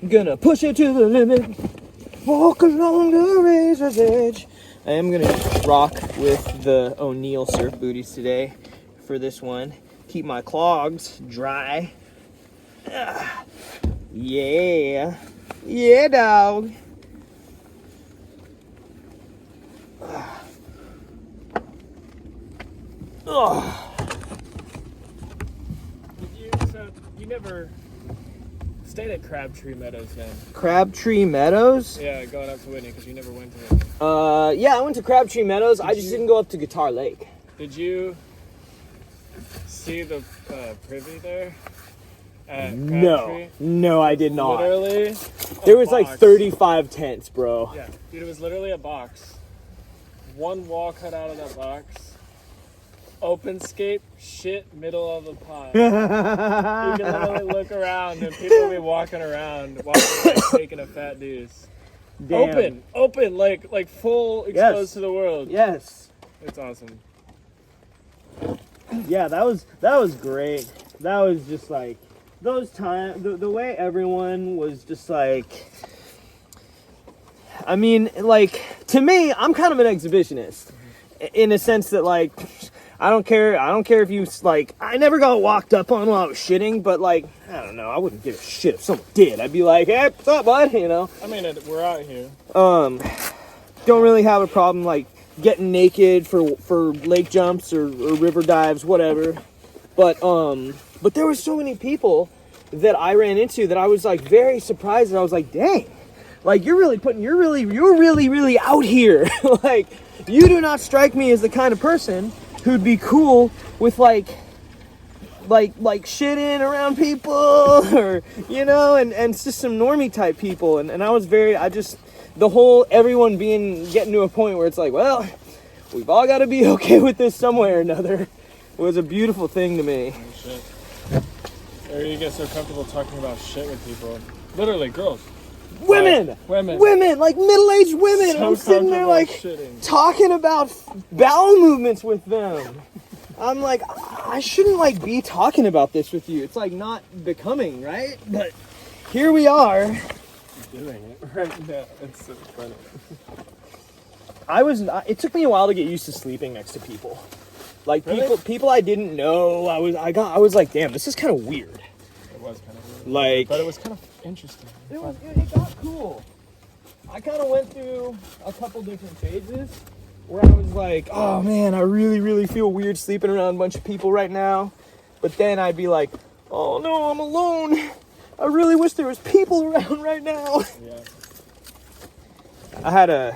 I'm gonna push it to the limit. Walk along the razor's edge. I am gonna rock with the O'Neill surf booties today for this one. Keep my clogs dry. Yeah. Yeah, dog. So you never stayed at Crabtree Meadows then? Crabtree Meadows? Yeah, going up to Whitney because you never went to it. Yeah, I went to Crabtree Meadows. I just didn't go up to Guitar Lake. Did you see the privy there? At Crabtree? No, I did not. Literally, There was like 35 tents, bro. Yeah, dude, it was literally a box. One wall cut out of that box. Open scape, shit, middle of the pond. You can literally look around and people will be walking around, like taking a fat deuce. Damn. Open, like full exposed to the world. Yes. It's awesome. Yeah, that was great. That was just like those times. The way everyone was just like. I mean, like to me, I'm kind of an exhibitionist, in a sense that like. I don't care if you, like, I never got walked up on while I was shitting, but, like, I don't know, I wouldn't give a shit if someone did. I'd be like, hey, what's up, bud, you know? I mean, we're out here. Don't really have a problem, like, getting naked for lake jumps or river dives, whatever. But there were so many people that I ran into that I was, like, very surprised, and I was like, dang, like, you're really out here. Like, you do not strike me as the kind of person who'd be cool with like shitting around people or, you know, and it's just some normie type people. And I was the whole everyone getting to a point where it's like, well, we've all got to be okay with this some way or another was a beautiful thing to me. Oh, shit. Or you get so comfortable talking about shit with people. Literally, girls. Women, like middle-aged women. So I'm sitting there like talking about bowel movements with them. I'm like, I shouldn't like be talking about this with you. It's like not becoming, right? But here we are. Doing it right now. It's so funny. It took me a while to get used to sleeping next to people. Like really? people I didn't know. I was like, damn, this is kind of weird. It was kind of weird. Like, but it was kind of interesting. It got cool. I kind of went through a couple different phases where I was like, oh man, I really feel weird sleeping around a bunch of people right now. But then I'd be like, oh no, I'm alone. I really wish there was people around right now. Yeah. I had a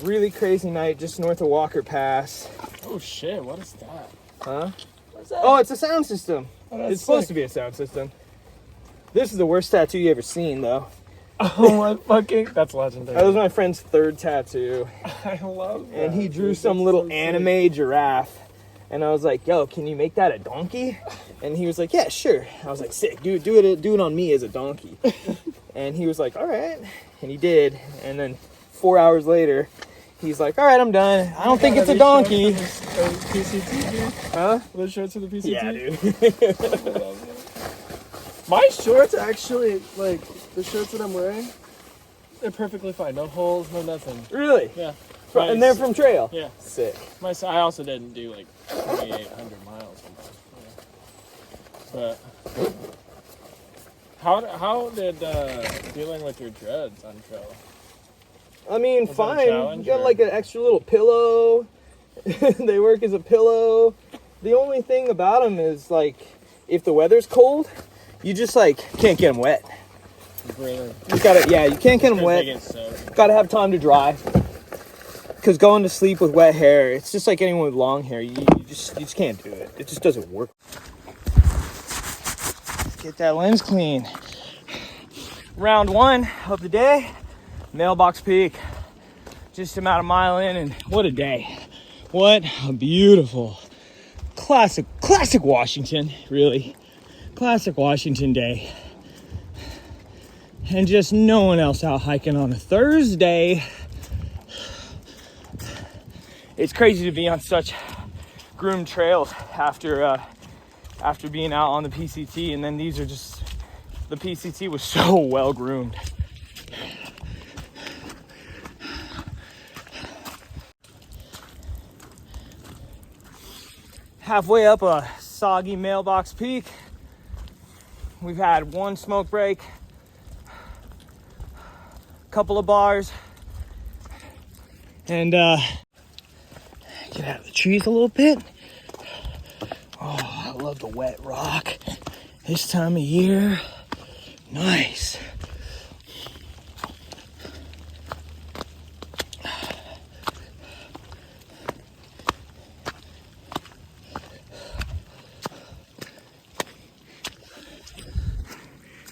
really crazy night just north of Walker Pass. Oh shit, what is that? Huh? What's that? Oh, it's a sound system. Oh, that's It's supposed sick. to be a sound system. This is the worst tattoo you ever seen, though. Oh my fucking... That's legendary. That was my friend's 3rd tattoo. I love that. And he drew dude. some That's little so anime giraffe. And I was like, yo, can you make that a donkey? And he was like, yeah, sure. I was like, sick, dude, do it on me as a donkey. And he was like, all right. And he did. And then 4 hours later, he's like, all right, I'm done. I don't think it's a donkey. PCT, dude. Huh? Those shorts for the PCT? Yeah, dude. My shorts actually, like, the shorts that I'm wearing, they're perfectly fine. No holes, no nothing. Really? Yeah. And they're from trail? Yeah. Sick. I also didn't do, like, 2,800 miles. But how did dealing with your dreads on trail? I mean, Was fine. that a You challenge, got or- like an extra little pillow. They work as a pillow. The only thing about them is like, if the weather's cold, you just like can't get them wet. Really? You gotta, yeah, you can't get them They wet. get soaked. Gotta have time to dry. Because going to sleep with wet hair, it's just like anyone with long hair. You just can't do it. It just doesn't work. Get that lens clean. Round 1 of the day, Mailbox Peak. Just about a mile in, and what a day. What a beautiful, classic Washington, really. Classic Washington day. And just no one else out hiking on a Thursday. It's crazy to be on such groomed trails after being out on the PCT, and then these are just, the PCT was so well groomed. Halfway up a soggy Mailbox Peak. We've had one smoke break, a couple of bars, and get out of the trees a little bit. Oh, I love the wet rock this time of year. Nice.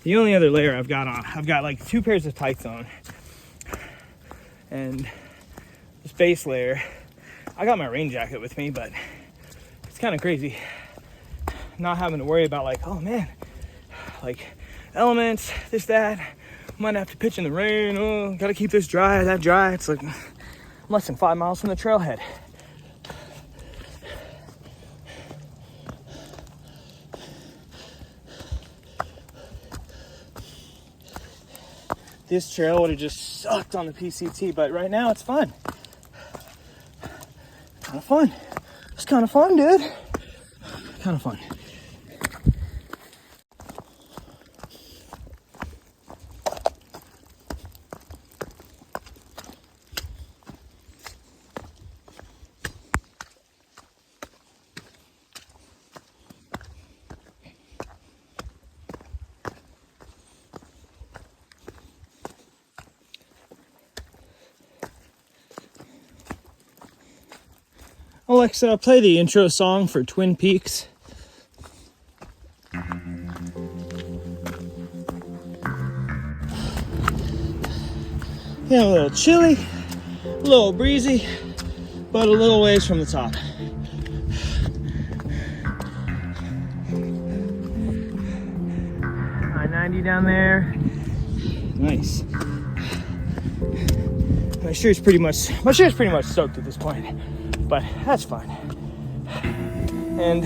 The only other layer I've got like 2 pairs of tights on, and this base layer, I got my rain jacket with me, but it's kind of crazy not having to worry about like, oh man, like elements, this, that, might have to pitch in the rain, oh, gotta keep this dry, that dry. It's like, I'm less than 5 miles from the trailhead. This trail would have just sucked on the PCT, but right now it's fun. Kind of fun. It's kind of fun, dude. Kind of fun. Alexa, play the intro song for Twin Peaks. Yeah, a little chilly, a little breezy, but a little ways from the top. I-90 down there. Nice. My shirt's pretty much soaked at this point, but that's fine. And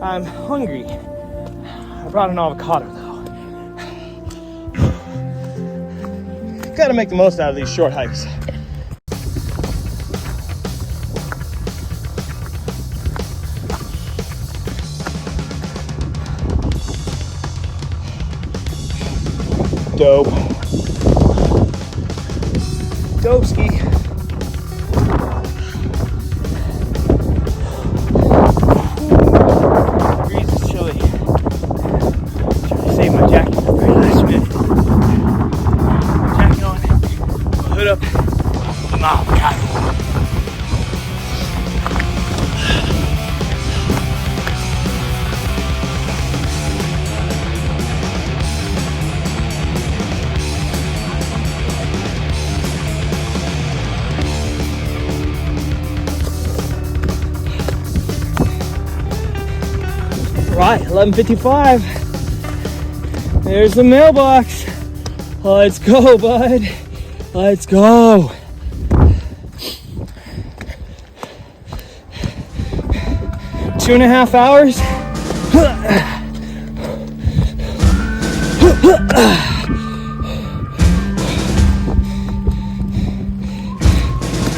I'm hungry. I brought an avocado though. Gotta make the most out of these short hikes. Dope. Dope ski. Breeze is chilly. Trying to save my jacket for the very last minute. Jacket on, my hood up, my avocado. Right, 11:55. There's the mailbox. Let's go, bud. Let's go. Two and a half hours.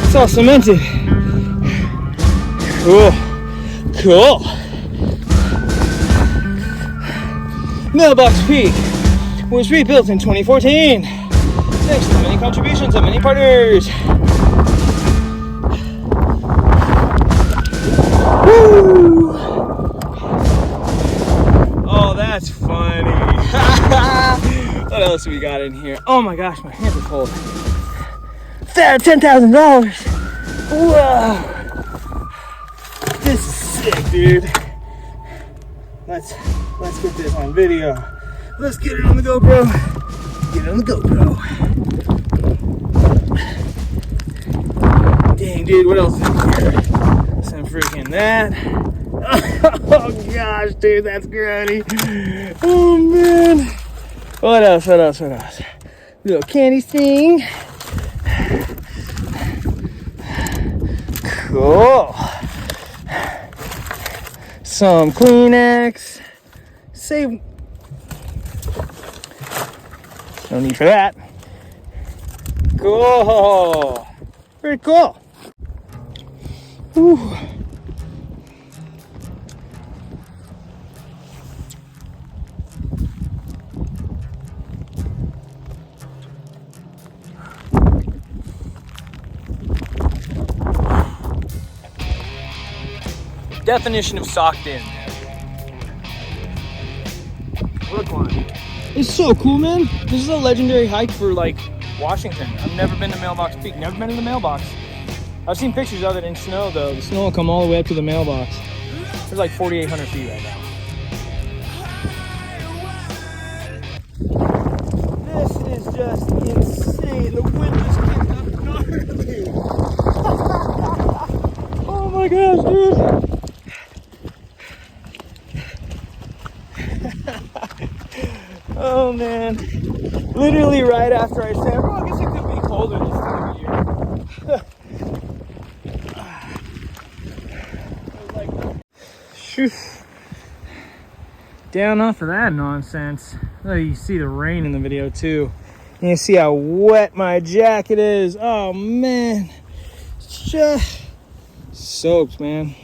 It's all cemented. Cool. Cool. Mailbox Peak was rebuilt in 2014. Thanks to the many contributions of many partners. Woo! Oh, that's funny. What else we got in here? Oh my gosh, my hands are cold. $10,000. Whoa. This is sick, dude. Let's get this on video. Let's get it on the GoPro. Get it on the GoPro. Dang, dude, what else is in here? Some freaking that. Oh gosh, dude, that's grody. Oh man. What else? Little candy thing. Cool. Some Kleenex. Save. No need for that. Cool. Very cool. Whew. Definition of socked in. Brookline. It's so cool, man. This is a legendary hike for like Washington. I've never been to Mailbox Peak. Never been to the mailbox. I've seen pictures of it in snow though. The snow will come all the way up to the mailbox. It's like 4,800 feet right now. This is just insane. The wind just kicked up gnarly. Oh my gosh, dude. Oh man. Literally right after I said, oh, I guess it could be colder this time of year. Shoo. Down off of that nonsense. Oh, you see the rain in the video too. And you see how wet my jacket is. Oh man. It's just soaked, man.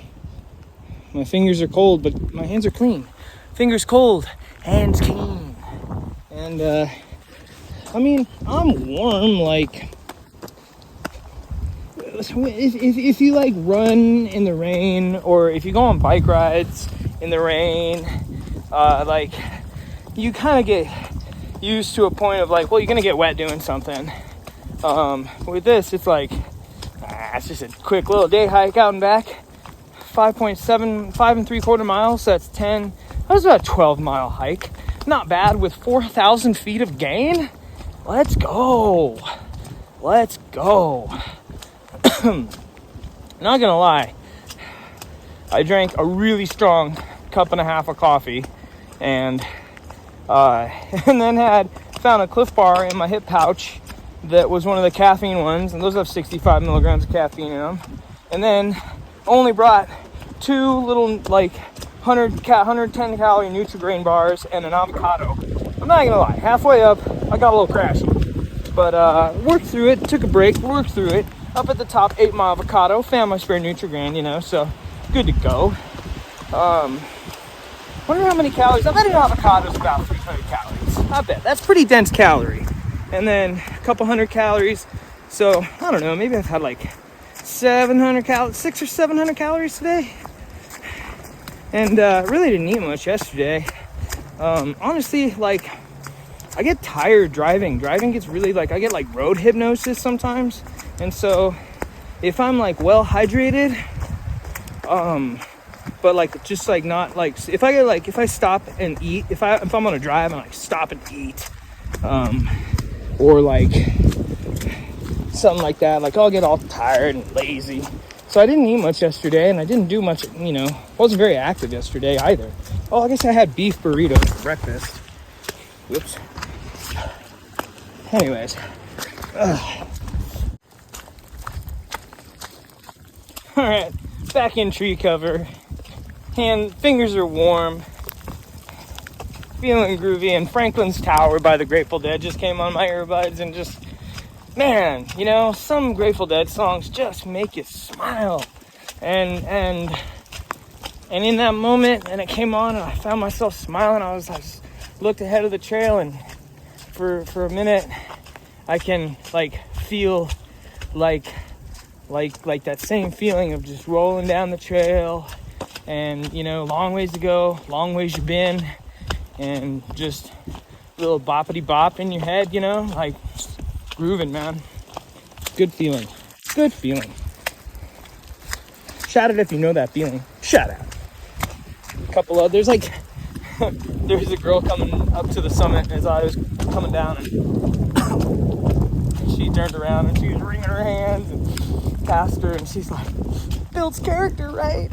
My fingers are cold, but my hands are clean. Fingers cold, hands clean. And I mean, I'm warm, like if you like run in the rain, or if you go on bike rides in the rain, like you kind of get used to a point of like, well, you're gonna get wet doing something. With this, it's like it's just a quick little day hike out and back. 5 3/4 miles, so that's 10. That was about a 12-mile hike. Not bad with 4,000 feet of gain. Let's go. Let's go. Not gonna lie, I drank a really strong cup and a half of coffee, and then found a Cliff Bar in my hip pouch that was one of the caffeine ones, and those have 65 milligrams of caffeine in them. And then only brought two little like 110 calorie Nutri-Grain bars and an avocado. I'm not gonna lie, halfway up I got a little crashy, but worked through it, took a break, worked through it. Up at the top, ate my avocado, found my spare Nutri-Grain, you know, so good to go. Wonder how many calories. I bet an avocado is about 300 calories. I bet that's pretty dense calorie. And then a couple hundred calories. So I don't know, maybe I've had like 600 or 700 calories today. And really didn't eat much yesterday. Honestly, like I get tired driving. Driving gets really like, I get like road hypnosis sometimes. And so if I'm like well hydrated, but like just like not like, if I stop and eat, if I'm on a drive and like stop and eat, or like something like that, like I'll get all tired and lazy. So I didn't eat much yesterday, and I didn't do much, you know, wasn't very active yesterday either. Oh, I guess I had beef burritos for breakfast. Whoops. Anyways. Alright, back in tree cover. Fingers are warm. Feeling groovy, and Franklin's Tower by the Grateful Dead just came on my earbuds, and just, man, you know, some Grateful Dead songs just make you smile. And in that moment, and it came on, and I found myself smiling. I just looked ahead of the trail, and for a minute, I can like feel like that same feeling of just rolling down the trail, and you know, long ways to go, long ways you've been, and just a little boppity bop in your head, you know, like grooving, man. Good feeling. Good feeling. Shout it if you know that feeling. Shout out. A couple of there's like there's a girl coming up to the summit as I was coming down, and she turned around and she was wringing her hands and passed her, and she's like, builds character, right?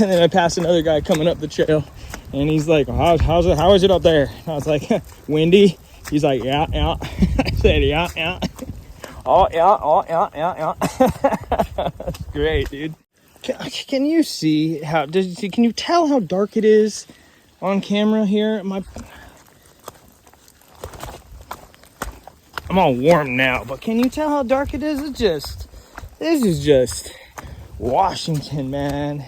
And then I passed another guy coming up the trail, and he's like, how is it up there? And I was like, windy. He's like, yeah. I said, yeah. Oh, yeah. That's great, dude. Can you see can you tell how dark it is on camera here? I'm all warm now, but can you tell how dark it is? This is just Washington, man.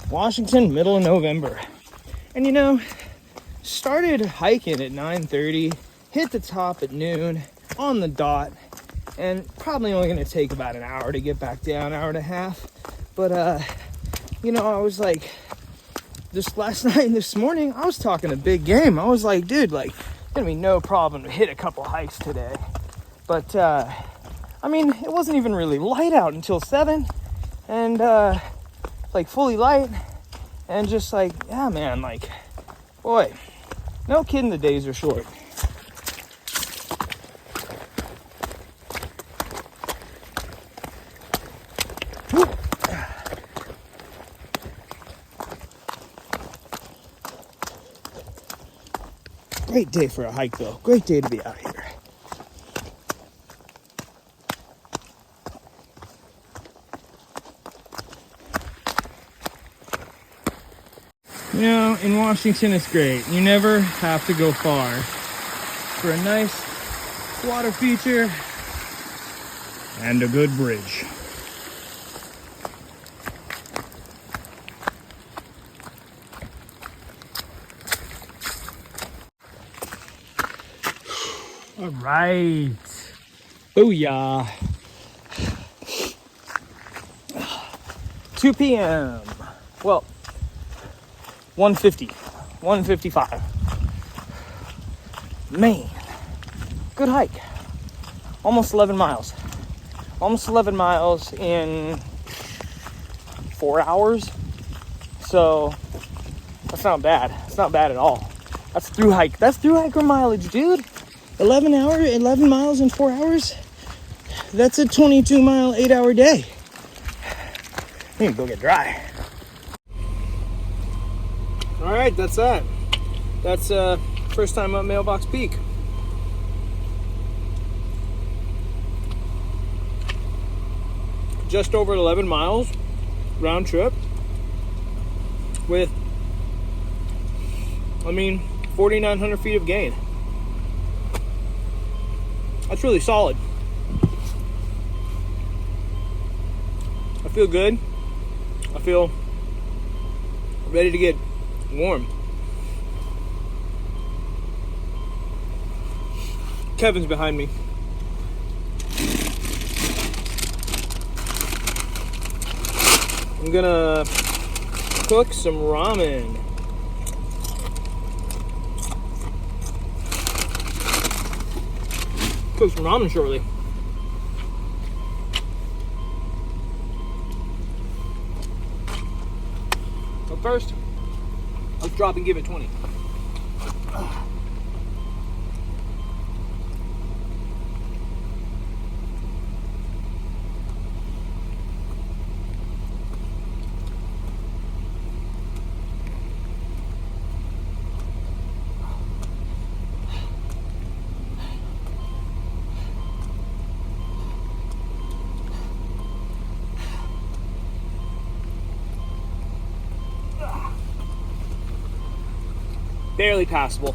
Washington, middle of November. And you know, started hiking at 9:30, hit the top at noon, on the dot, and probably only gonna take about an hour to get back down, hour and a half. But you know, I was like, this last night and this morning, I was talking a big game. I was like, dude, like, gonna be no problem to hit a couple hikes today. But I mean, it wasn't even really light out until 7, and like fully light, and just like, yeah, man, like, boy, no kidding, the days are short. Great day for a hike, though. Great day to be out here. You know, in Washington, it's great. You never have to go far for a nice water feature and a good bridge. All right. Booyah. 2 p.m. Well, 1:55. Man, good hike. Almost 11 miles. Almost 11 miles in 4 hours. So that's not bad. It's not bad at all. That's through hike. That's through hiker mileage, dude. 11 miles in 4 hours. That's a 22-mile, 8-hour day. I need to go get dry. All right, that's that. That's first time up Mailbox Peak. Just over 11 miles round trip with, 4,900 feet of gain. That's really solid. I feel good. I feel ready to get warm. Kevin's behind me. I'm gonna cook some ramen. Cook some ramen shortly. But first, let's drop and give it 20. barely passable.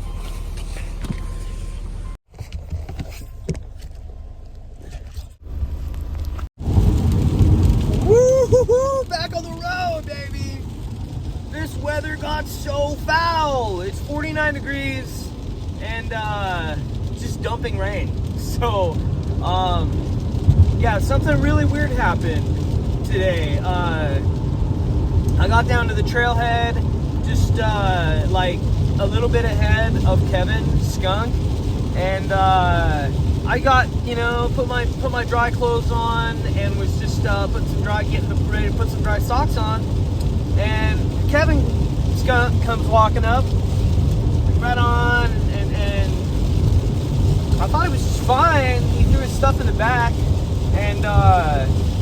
Woo-hoo-hoo! Back on the road, baby! This weather got so foul. It's 49 degrees and just dumping rain. So, yeah, something really weird happened today. I got down to the trailhead, just like a little bit ahead of Kevin Skunk, and I got, put my dry clothes on and was just getting ready to put some dry socks on, and Kevin Skunk comes walking up right on, and I thought he was just fine. He threw his stuff in the back and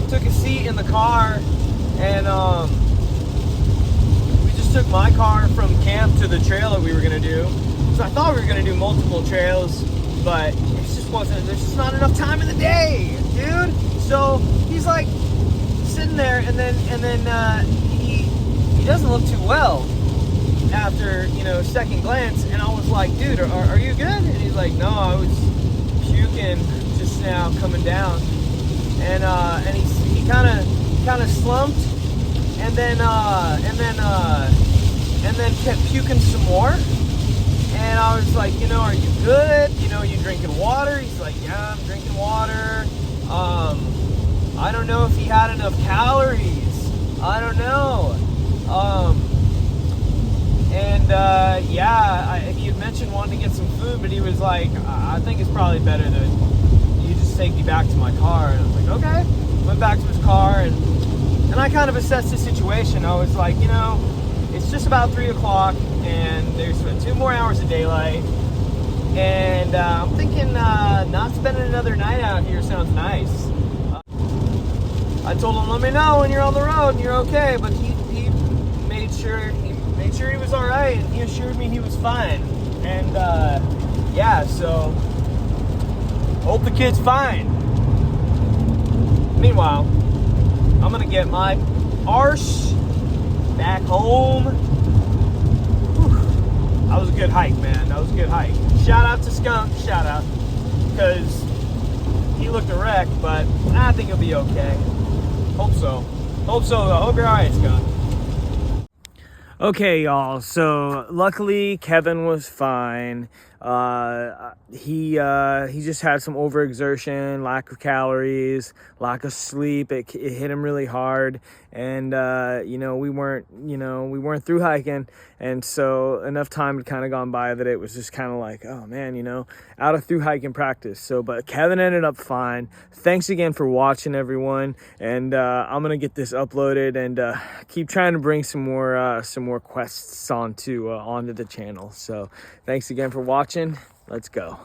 took a seat in the car, and we just took my car from camp to the trail that we were gonna do. So I thought we were gonna do multiple trails, but there's just not enough time in the day, dude. So he's like sitting there, and then he doesn't look too well after, second glance, and I was like, dude, are you good? And he's like, no, I was puking just now coming down. And he kind of slumped, and then kept puking some more. And I was like, are you good? You drinking water? He's like, yeah, I'm drinking water. I don't know if he had enough calories. I don't know. He had mentioned wanting to get some food, but he was like, I think it's probably better that you just take me back to my car. And I was like, okay. Went back to his car, and I kind of assessed the situation. I was like, it's just about 3 o'clock, and there's 2 more hours of daylight, and I'm thinking not spending another night out here sounds nice. I told him, let me know when you're on the road and you're okay, but he made sure he was all right, and he assured me he was fine. And so hope the kid's fine. Meanwhile, I'm gonna get my arse back home. Whew. That was a good hike, man. That was a good hike. Shout out to Skunk, because he looked a wreck, but I think he'll be okay. Hope so. I hope you're alright, Skunk. Okay, y'all. So luckily Kevin was fine. He just had some overexertion, lack of calories, lack of sleep. It hit him really hard, and we weren't through hiking, and so enough time had kind of gone by that it was just kind of like, oh man, out of through hiking practice. So, but Kevin ended up fine. Thanks again for watching, everyone, and I'm gonna get this uploaded and keep trying to bring some more quests onto the channel. So, thanks again for watching. Let's go.